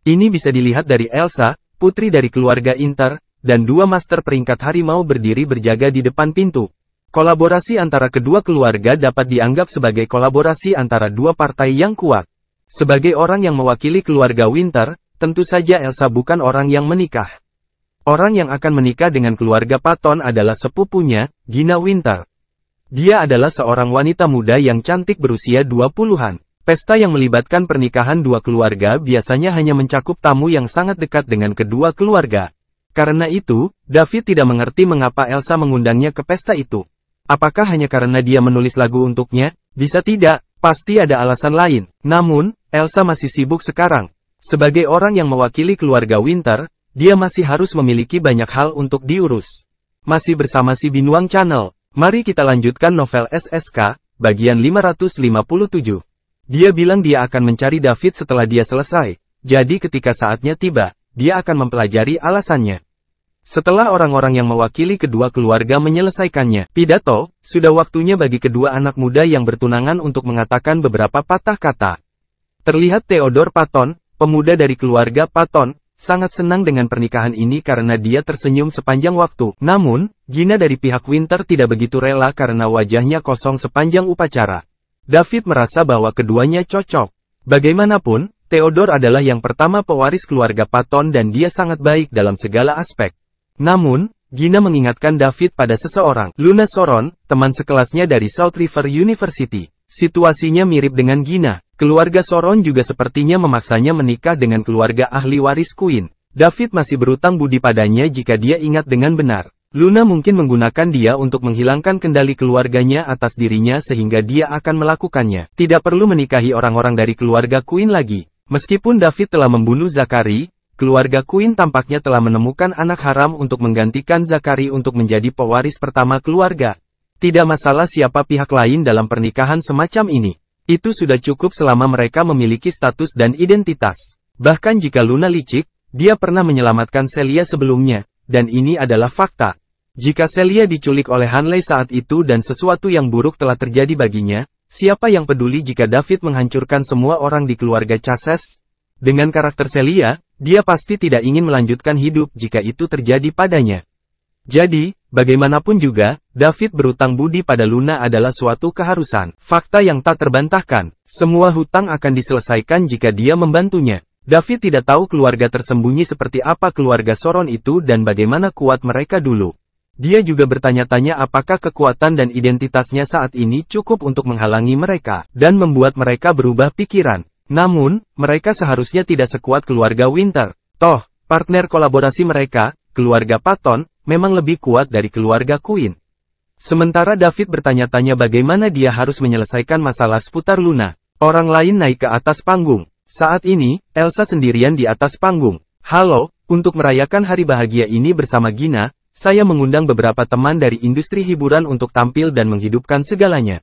Ini bisa dilihat dari Elsa, putri dari keluarga Inter, dan 2 master peringkat harimau berdiri berjaga di depan pintu. Kolaborasi antara kedua keluarga dapat dianggap sebagai kolaborasi antara 2 partai yang kuat. Sebagai orang yang mewakili keluarga Winter, tentu saja Elsa bukan orang yang menikah. Orang yang akan menikah dengan keluarga Patton adalah sepupunya, Gina Winter. Dia adalah seorang wanita muda yang cantik berusia 20-an. Pesta yang melibatkan pernikahan 2 keluarga biasanya hanya mencakup tamu yang sangat dekat dengan kedua keluarga. Karena itu, David tidak mengerti mengapa Elsa mengundangnya ke pesta itu. Apakah hanya karena dia menulis lagu untuknya? Bisa tidak, pasti ada alasan lain. Namun, Elsa masih sibuk sekarang. Sebagai orang yang mewakili keluarga Winter, dia masih harus memiliki banyak hal untuk diurus. Masih bersama si Binuang Channel. Mari kita lanjutkan novel SSK, bagian 557. Dia bilang dia akan mencari David setelah dia selesai, jadi ketika saatnya tiba, dia akan mempelajari alasannya. Setelah orang-orang yang mewakili kedua keluarga menyelesaikannya, pidato, sudah waktunya bagi kedua anak muda yang bertunangan untuk mengatakan beberapa patah kata. Terlihat Theodore Patton, pemuda dari keluarga Patton, sangat senang dengan pernikahan ini karena dia tersenyum sepanjang waktu. Namun, Gina dari pihak Winter tidak begitu rela karena wajahnya kosong sepanjang upacara. David merasa bahwa keduanya cocok. Bagaimanapun, Theodore adalah yang pertama pewaris keluarga Patton dan dia sangat baik dalam segala aspek. Namun, Gina mengingatkan David pada seseorang, Luna Soron, teman sekelasnya dari South River University. Situasinya mirip dengan Gina. Keluarga Soron juga sepertinya memaksanya menikah dengan keluarga ahli waris Queen. David masih berutang budi padanya jika dia ingat dengan benar. Luna mungkin menggunakan dia untuk menghilangkan kendali keluarganya atas dirinya sehingga dia akan melakukannya. Tidak perlu menikahi orang-orang dari keluarga Queen lagi. Meskipun David telah membunuh Zachary, keluarga Queen tampaknya telah menemukan anak haram untuk menggantikan Zachary untuk menjadi pewaris pertama keluarga. Tidak masalah siapa pihak lain dalam pernikahan semacam ini. Itu sudah cukup selama mereka memiliki status dan identitas. Bahkan jika Luna licik, dia pernah menyelamatkan Celia sebelumnya, dan ini adalah fakta. Jika Celia diculik oleh Hanley saat itu dan sesuatu yang buruk telah terjadi baginya, siapa yang peduli jika David menghancurkan semua orang di keluarga Chasez? Dengan karakter Celia, dia pasti tidak ingin melanjutkan hidup jika itu terjadi padanya. Jadi, bagaimanapun juga, David berutang budi pada Luna adalah suatu keharusan. Fakta yang tak terbantahkan. Semua hutang akan diselesaikan jika dia membantunya. David tidak tahu keluarga tersembunyi seperti apa keluarga Soron itu dan bagaimana kuat mereka dulu. Dia juga bertanya-tanya apakah kekuatan dan identitasnya saat ini cukup untuk menghalangi mereka, dan membuat mereka berubah pikiran. Namun, mereka seharusnya tidak sekuat keluarga Winter. Toh, partner kolaborasi mereka, keluarga Patton, memang lebih kuat dari keluarga Queen. Sementara David bertanya-tanya bagaimana dia harus menyelesaikan masalah seputar Luna. Orang lain naik ke atas panggung. Saat ini, Elsa sendirian di atas panggung. Halo, untuk merayakan hari bahagia ini bersama Gina, saya mengundang beberapa teman dari industri hiburan untuk tampil dan menghidupkan segalanya.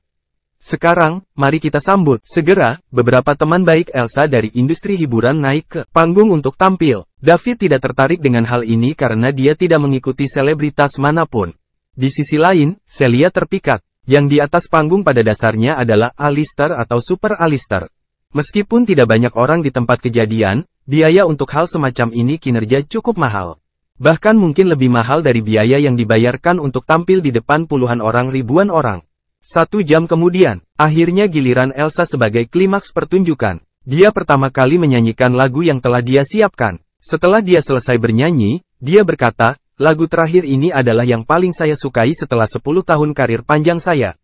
Sekarang, mari kita sambut. Segera, beberapa teman baik Elsa dari industri hiburan naik ke panggung untuk tampil. David tidak tertarik dengan hal ini karena dia tidak mengikuti selebritas manapun. Di sisi lain, Celia terpikat. Yang di atas panggung pada dasarnya adalah Alistair atau Super Alistair. Meskipun tidak banyak orang di tempat kejadian, biaya untuk hal semacam ini kinerja cukup mahal. Bahkan mungkin lebih mahal dari biaya yang dibayarkan untuk tampil di depan puluhan orang ribuan orang. 1 jam kemudian, akhirnya giliran Elsa sebagai klimaks pertunjukan. Dia pertama kali menyanyikan lagu yang telah dia siapkan. Setelah dia selesai bernyanyi, dia berkata, lagu terakhir ini adalah yang paling saya sukai setelah 10 tahun karir panjang saya.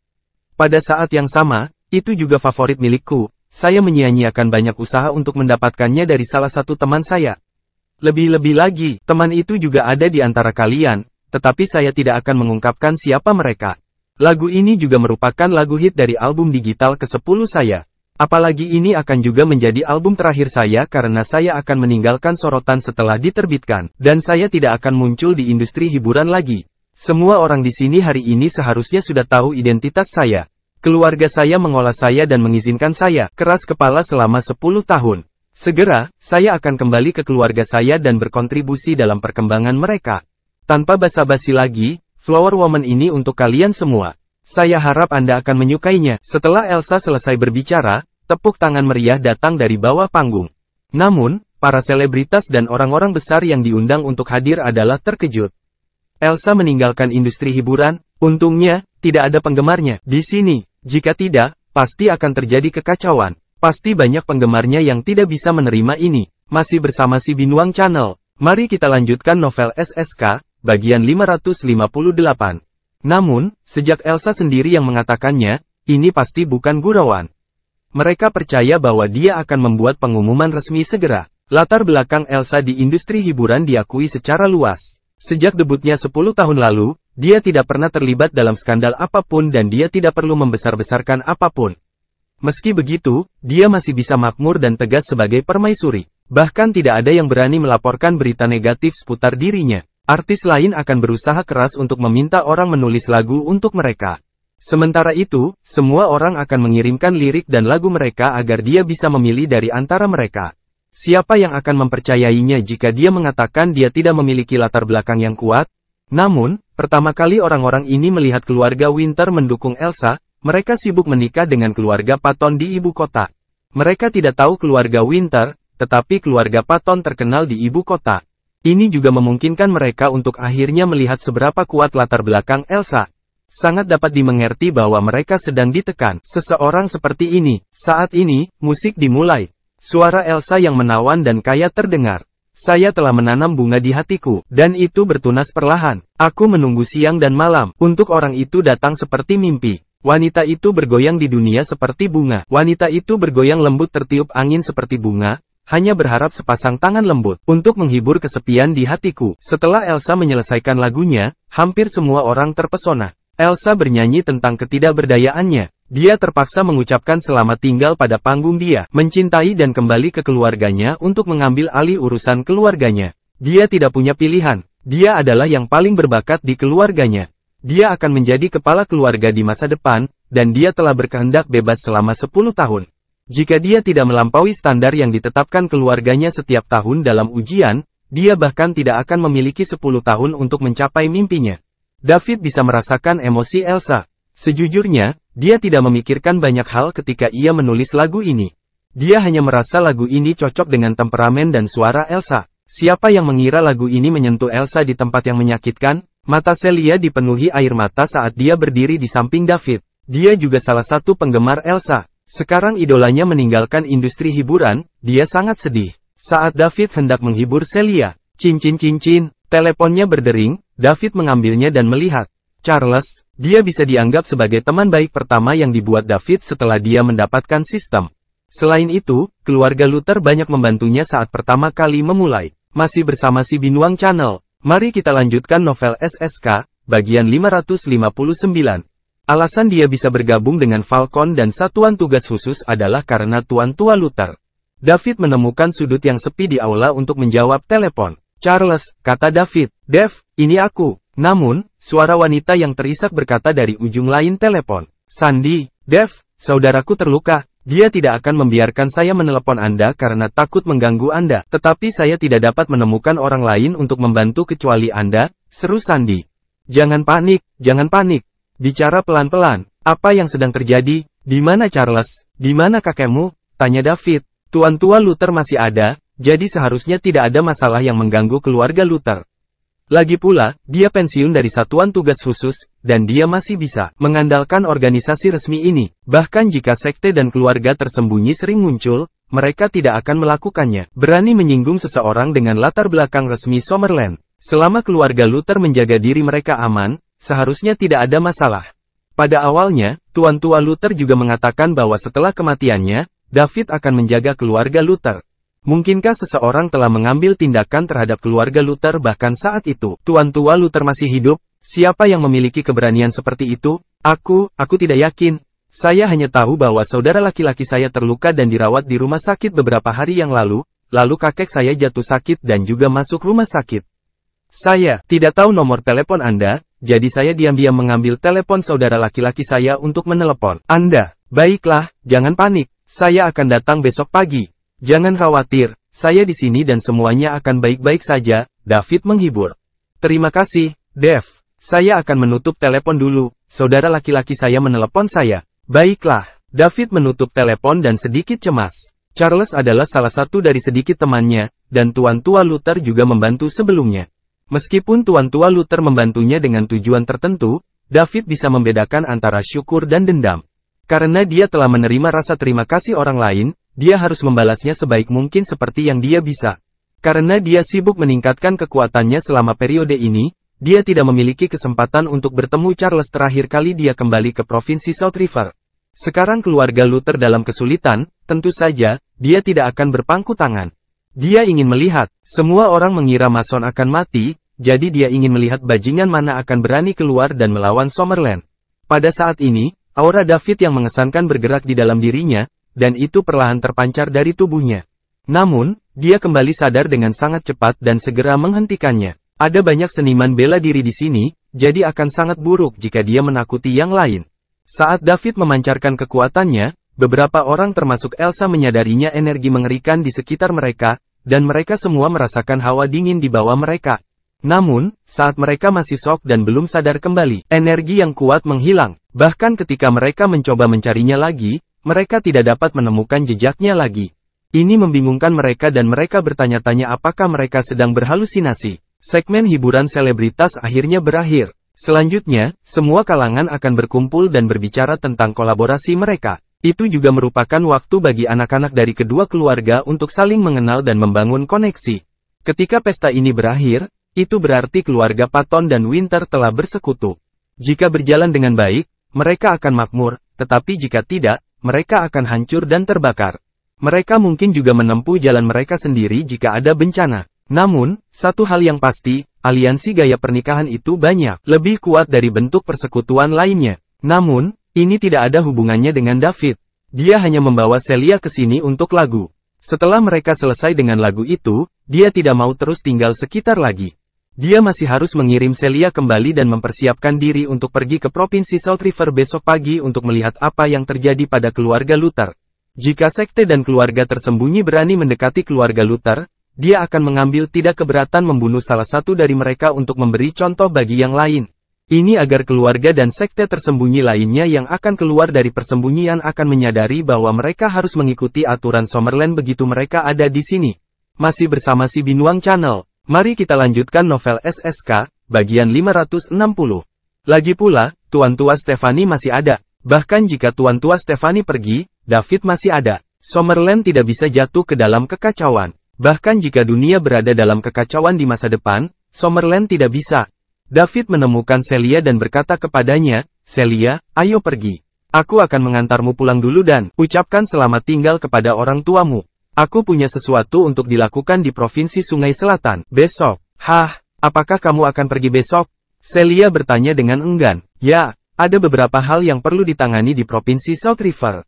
Pada saat yang sama, itu juga favorit milikku. Saya menyia-nyiakan banyak usaha untuk mendapatkannya dari salah satu teman saya. Lebih-lebih lagi, teman itu juga ada di antara kalian, tetapi saya tidak akan mengungkapkan siapa mereka. Lagu ini juga merupakan lagu hit dari album digital ke-10 saya. Apalagi ini akan juga menjadi album terakhir saya karena saya akan meninggalkan sorotan setelah diterbitkan, dan saya tidak akan muncul di industri hiburan lagi. Semua orang di sini hari ini seharusnya sudah tahu identitas saya. Keluarga saya mengolah saya dan mengizinkan saya keras kepala selama 10 tahun. Segera, saya akan kembali ke keluarga saya dan berkontribusi dalam perkembangan mereka. Tanpa basa-basi lagi, Flower Woman ini untuk kalian semua. Saya harap Anda akan menyukainya. Setelah Elsa selesai berbicara, tepuk tangan meriah datang dari bawah panggung. Namun, para selebritas dan orang-orang besar yang diundang untuk hadir adalah terkejut. Elsa meninggalkan industri hiburan, untungnya, tidak ada penggemarnya di sini. Jika tidak, pasti akan terjadi kekacauan. Pasti banyak penggemarnya yang tidak bisa menerima ini. Masih bersama si Binuang Channel. Mari kita lanjutkan novel SSK, bagian 558. Namun, sejak Elsa sendiri yang mengatakannya, ini pasti bukan gurauan. Mereka percaya bahwa dia akan membuat pengumuman resmi segera. Latar belakang Elsa di industri hiburan diakui secara luas. Sejak debutnya 10 tahun lalu, dia tidak pernah terlibat dalam skandal apapun dan dia tidak perlu membesar-besarkan apapun. Meski begitu, dia masih bisa makmur dan tegas sebagai permaisuri. Bahkan tidak ada yang berani melaporkan berita negatif seputar dirinya. Artis lain akan berusaha keras untuk meminta orang menulis lagu untuk mereka. Sementara itu, semua orang akan mengirimkan lirik dan lagu mereka agar dia bisa memilih dari antara mereka. Siapa yang akan mempercayainya jika dia mengatakan dia tidak memiliki latar belakang yang kuat? Namun, pertama kali orang-orang ini melihat keluarga Winter mendukung Elsa, mereka sibuk menikah dengan keluarga Patton di ibu kota. Mereka tidak tahu keluarga Winter, tetapi keluarga Patton terkenal di ibu kota. Ini juga memungkinkan mereka untuk akhirnya melihat seberapa kuat latar belakang Elsa. Sangat dapat dimengerti bahwa mereka sedang ditekan seseorang seperti ini. Saat ini, musik dimulai. Suara Elsa yang menawan dan kaya terdengar. Saya telah menanam bunga di hatiku, dan itu bertunas perlahan. Aku menunggu siang dan malam, untuk orang itu datang seperti mimpi. Wanita itu bergoyang di dunia seperti bunga. Wanita itu bergoyang lembut tertiup angin seperti bunga. Hanya berharap sepasang tangan lembut untuk menghibur kesepian di hatiku. Setelah Elsa menyelesaikan lagunya, hampir semua orang terpesona. Elsa bernyanyi tentang ketidakberdayaannya. Dia terpaksa mengucapkan selamat tinggal pada panggung dia, mencintai dan kembali ke keluarganya untuk mengambil alih urusan keluarganya. Dia tidak punya pilihan. Dia adalah yang paling berbakat di keluarganya. Dia akan menjadi kepala keluarga di masa depan, dan dia telah berkehendak bebas selama 10 tahun. Jika dia tidak melampaui standar yang ditetapkan keluarganya setiap tahun dalam ujian, dia bahkan tidak akan memiliki 10 tahun untuk mencapai mimpinya. David bisa merasakan emosi Elsa. Sejujurnya, dia tidak memikirkan banyak hal ketika ia menulis lagu ini. Dia hanya merasa lagu ini cocok dengan temperamen dan suara Elsa. Siapa yang mengira lagu ini menyentuh Elsa di tempat yang menyakitkan? Mata Celia dipenuhi air mata saat dia berdiri di samping David. Dia juga salah satu penggemar Elsa. Sekarang idolanya meninggalkan industri hiburan, dia sangat sedih. Saat David hendak menghibur Celia, cincin, teleponnya berdering, David mengambilnya dan melihat Charles. Dia bisa dianggap sebagai teman baik pertama yang dibuat David setelah dia mendapatkan sistem. Selain itu, keluarga Luther banyak membantunya saat pertama kali memulai. Masih bersama si Binuang Channel. Mari kita lanjutkan novel SSK, bagian 559. Alasan dia bisa bergabung dengan Falcon dan Satuan Tugas Khusus adalah karena Tuan Tua Luther. David menemukan sudut yang sepi di aula untuk menjawab telepon. Charles, kata David. Dev, ini aku. Namun, suara wanita yang terisak berkata dari ujung lain telepon. Sandy, Dev, saudaraku terluka. Dia tidak akan membiarkan saya menelepon Anda karena takut mengganggu Anda. Tetapi saya tidak dapat menemukan orang lain untuk membantu kecuali Anda, seru Sandy. Jangan panik, jangan panik. Bicara pelan-pelan. Apa yang sedang terjadi? Di mana Charles? Di mana kakekmu? Tanya David. Tuan Tua Luther masih ada, jadi seharusnya tidak ada masalah yang mengganggu keluarga Luther. Lagi pula, dia pensiun dari Satuan Tugas Khusus, dan dia masih bisa mengandalkan organisasi resmi ini. Bahkan jika sekte dan keluarga tersembunyi sering muncul, mereka tidak akan melakukannya. Berani menyinggung seseorang dengan latar belakang resmi Summerland. Selama keluarga Luther menjaga diri mereka aman, seharusnya tidak ada masalah. Pada awalnya, Tuan Tua Luther juga mengatakan bahwa setelah kematiannya, David akan menjaga keluarga Luther. Mungkinkah seseorang telah mengambil tindakan terhadap keluarga Luther bahkan saat itu Tuan Tua Luther masih hidup? Siapa yang memiliki keberanian seperti itu? Aku tidak yakin. Saya hanya tahu bahwa saudara laki-laki saya terluka dan dirawat di rumah sakit beberapa hari yang lalu kakek saya jatuh sakit dan juga masuk rumah sakit. Saya tidak tahu nomor telepon Anda, jadi saya diam-diam mengambil telepon saudara laki-laki saya untuk menelepon Anda. Baiklah, jangan panik. Saya akan datang besok pagi. Jangan khawatir, saya di sini dan semuanya akan baik-baik saja, David menghibur. Terima kasih, Dev. Saya akan menutup telepon dulu, saudara laki-laki saya menelepon saya. Baiklah, David menutup telepon dan sedikit cemas. Charles adalah salah satu dari sedikit temannya, dan Tuan Tua Luther juga membantu sebelumnya. Meskipun Tuan Tua Luther membantunya dengan tujuan tertentu, David bisa membedakan antara syukur dan dendam. Karena dia telah menerima rasa terima kasih orang lain, dia harus membalasnya sebaik mungkin seperti yang dia bisa. Karena dia sibuk meningkatkan kekuatannya selama periode ini, dia tidak memiliki kesempatan untuk bertemu Charles terakhir kali dia kembali ke Provinsi South River. Sekarang keluarga Luther dalam kesulitan, tentu saja, dia tidak akan berpangku tangan. Dia ingin melihat, semua orang mengira Mason akan mati, jadi dia ingin melihat bajingan mana akan berani keluar dan melawan Summerland. Pada saat ini, aura David yang mengesankan bergerak di dalam dirinya, dan itu perlahan terpancar dari tubuhnya. Namun, dia kembali sadar dengan sangat cepat dan segera menghentikannya. Ada banyak seniman bela diri di sini, jadi akan sangat buruk jika dia menakuti yang lain. Saat David memancarkan kekuatannya, beberapa orang termasuk Elsa menyadarinya energi mengerikan di sekitar mereka, dan mereka semua merasakan hawa dingin di bawah mereka. Namun, saat mereka masih shock dan belum sadar kembali, energi yang kuat menghilang. Bahkan ketika mereka mencoba mencarinya lagi, mereka tidak dapat menemukan jejaknya lagi. Ini membingungkan mereka dan mereka bertanya-tanya apakah mereka sedang berhalusinasi. Segmen hiburan selebritas akhirnya berakhir. Selanjutnya, semua kalangan akan berkumpul dan berbicara tentang kolaborasi mereka. Itu juga merupakan waktu bagi anak-anak dari kedua keluarga untuk saling mengenal dan membangun koneksi. Ketika pesta ini berakhir, itu berarti keluarga Patton dan Winter telah bersekutu. Jika berjalan dengan baik, mereka akan makmur, tetapi jika tidak, mereka akan hancur dan terbakar. Mereka mungkin juga menempuh jalan mereka sendiri jika ada bencana. Namun, satu hal yang pasti, aliansi gaya pernikahan itu banyak lebih kuat dari bentuk persekutuan lainnya. Namun, ini tidak ada hubungannya dengan David. Dia hanya membawa Celia ke sini untuk lagu. Setelah mereka selesai dengan lagu itu, dia tidak mau terus tinggal sekitar lagi. Dia masih harus mengirim Celia kembali dan mempersiapkan diri untuk pergi ke Provinsi South River besok pagi untuk melihat apa yang terjadi pada keluarga Luther. Jika sekte dan keluarga tersembunyi berani mendekati keluarga Luther, dia akan mengambil tidak keberatan membunuh salah satu dari mereka untuk memberi contoh bagi yang lain. Ini agar keluarga dan sekte tersembunyi lainnya yang akan keluar dari persembunyian akan menyadari bahwa mereka harus mengikuti aturan Summerland begitu mereka ada di sini. Masih bersama si Binuang Channel. Mari kita lanjutkan novel SSK, bagian 560. Lagi pula, Tuan Tua Stefani masih ada. Bahkan jika Tuan Tua Stefani pergi, David masih ada. Summerland tidak bisa jatuh ke dalam kekacauan. Bahkan jika dunia berada dalam kekacauan di masa depan, Summerland tidak bisa. David menemukan Celia dan berkata kepadanya, "Celia, ayo pergi. Aku akan mengantarmu pulang dulu dan ucapkan selamat tinggal kepada orang tuamu. Aku punya sesuatu untuk dilakukan di Provinsi Sungai Selatan besok." "Hah, apakah kamu akan pergi besok?" Celia bertanya dengan enggan. "Ya, ada beberapa hal yang perlu ditangani di Provinsi South River."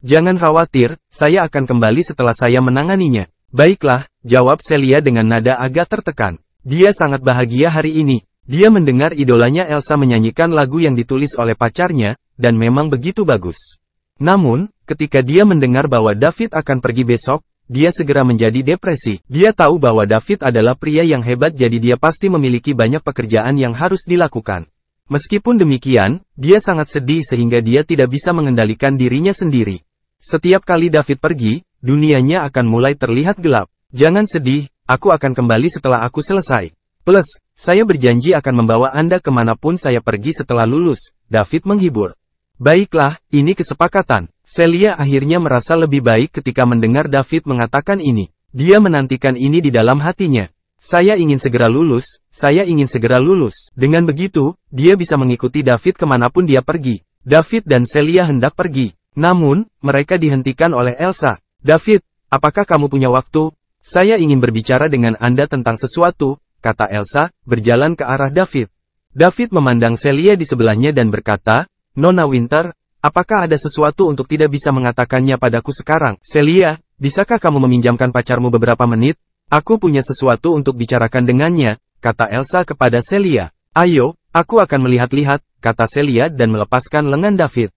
"Jangan khawatir, saya akan kembali setelah saya menanganinya." "Baiklah," jawab Celia dengan nada agak tertekan. Dia sangat bahagia hari ini. Dia mendengar idolanya Elsa menyanyikan lagu yang ditulis oleh pacarnya, dan memang begitu bagus. Namun, ketika dia mendengar bahwa David akan pergi besok, dia segera menjadi depresi. Dia tahu bahwa David adalah pria yang hebat jadi dia pasti memiliki banyak pekerjaan yang harus dilakukan. Meskipun demikian, dia sangat sedih sehingga dia tidak bisa mengendalikan dirinya sendiri. Setiap kali David pergi, dunianya akan mulai terlihat gelap. "Jangan sedih, aku akan kembali setelah aku selesai. Plus, saya berjanji akan membawa Anda kemanapun saya pergi setelah lulus," David menghibur. "Baiklah, ini kesepakatan." Celia akhirnya merasa lebih baik ketika mendengar David mengatakan ini. Dia menantikan ini di dalam hatinya. "Saya ingin segera lulus, saya ingin segera lulus." Dengan begitu, dia bisa mengikuti David kemanapun dia pergi. David dan Celia hendak pergi. Namun, mereka dihentikan oleh Elsa. "David, apakah kamu punya waktu? Saya ingin berbicara dengan Anda tentang sesuatu," kata Elsa, berjalan ke arah David. David memandang Celia di sebelahnya dan berkata, "Nona Winter, apakah ada sesuatu untuk tidak bisa mengatakannya padaku sekarang?" "Celia, bisakah kamu meminjamkan pacarmu beberapa menit? Aku punya sesuatu untuk bicarakan dengannya," kata Elsa kepada Celia. "Ayo, aku akan melihat-lihat," kata Celia dan melepaskan lengan David.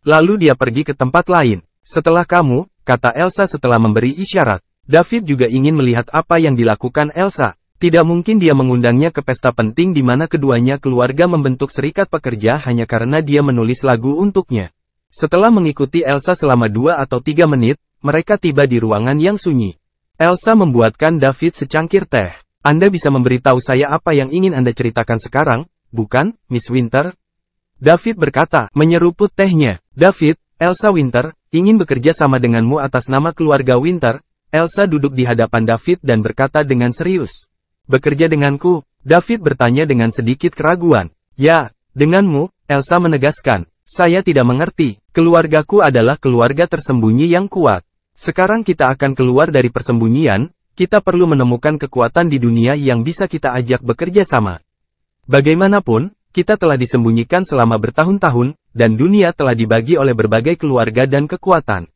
Lalu dia pergi ke tempat lain. "Setelah kamu," kata Elsa setelah memberi isyarat. David juga ingin melihat apa yang dilakukan Elsa. Tidak mungkin dia mengundangnya ke pesta penting di mana keduanya keluarga membentuk serikat pekerja hanya karena dia menulis lagu untuknya. Setelah mengikuti Elsa selama 2 atau 3 menit, mereka tiba di ruangan yang sunyi. Elsa membuatkan David secangkir teh. "Anda bisa memberitahu saya apa yang ingin Anda ceritakan sekarang, bukan, Miss Winter?" David berkata, menyeruput tehnya. "David, Elsa Winter, ingin bekerja sama denganmu atas nama keluarga Winter." Elsa duduk di hadapan David dan berkata dengan serius. "Bekerja denganku?" David bertanya dengan sedikit keraguan. "Ya, denganmu," Elsa menegaskan. "Saya tidak mengerti. Keluargaku adalah keluarga tersembunyi yang kuat. Sekarang kita akan keluar dari persembunyian, kita perlu menemukan kekuatan di dunia yang bisa kita ajak bekerja sama. Bagaimanapun, kita telah disembunyikan selama bertahun-tahun, dan dunia telah dibagi oleh berbagai keluarga dan kekuatan.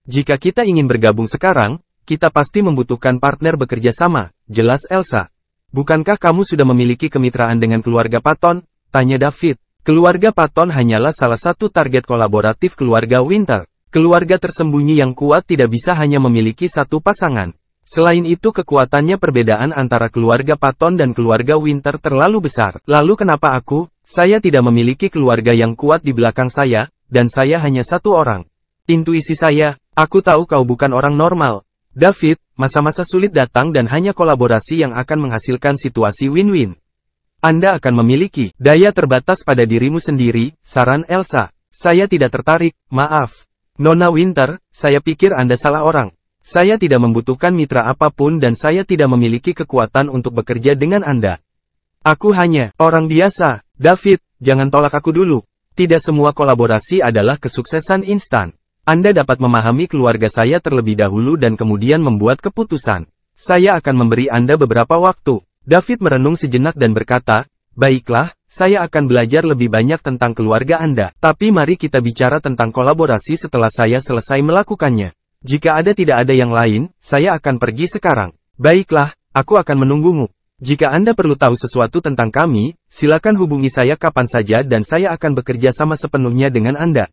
Jika kita ingin bergabung sekarang, kita pasti membutuhkan partner bekerja sama," jelas Elsa. "Bukankah kamu sudah memiliki kemitraan dengan keluarga Patton?" tanya David. Keluarga Patton hanyalah salah satu target kolaboratif keluarga Winter. Keluarga tersembunyi yang kuat tidak bisa hanya memiliki satu pasangan. Selain itu kekuatannya perbedaan antara keluarga Patton dan keluarga Winter terlalu besar. "Lalu kenapa aku? Saya tidak memiliki keluarga yang kuat di belakang saya, dan saya hanya satu orang. Intuisi saya, aku tahu kau bukan orang normal." "David, masa-masa sulit datang dan hanya kolaborasi yang akan menghasilkan situasi win-win. Anda akan memiliki daya terbatas pada dirimu sendiri," saran Elsa. "Saya tidak tertarik, maaf. Nona Winter, saya pikir Anda salah orang. Saya tidak membutuhkan mitra apapun dan saya tidak memiliki kekuatan untuk bekerja dengan Anda. Aku hanya orang biasa." "David, jangan tolak aku dulu. Tidak semua kolaborasi adalah kesuksesan instan. Anda dapat memahami keluarga saya terlebih dahulu dan kemudian membuat keputusan. Saya akan memberi Anda beberapa waktu." David merenung sejenak dan berkata, "Baiklah, saya akan belajar lebih banyak tentang keluarga Anda. Tapi mari kita bicara tentang kolaborasi setelah saya selesai melakukannya. Jika tidak ada yang lain, saya akan pergi sekarang." "Baiklah, aku akan menunggumu. Jika Anda perlu tahu sesuatu tentang kami, silakan hubungi saya kapan saja dan saya akan bekerja sama sepenuhnya dengan Anda."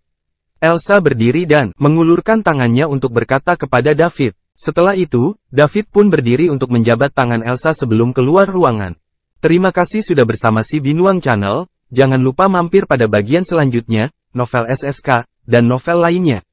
Elsa berdiri dan mengulurkan tangannya untuk berkata kepada David, Setelah itu, David pun berdiri untuk menjabat tangan Elsa sebelum keluar ruangan. Terima kasih sudah bersama si Binuang Channel, jangan lupa mampir pada bagian selanjutnya, novel SSK, dan novel lainnya.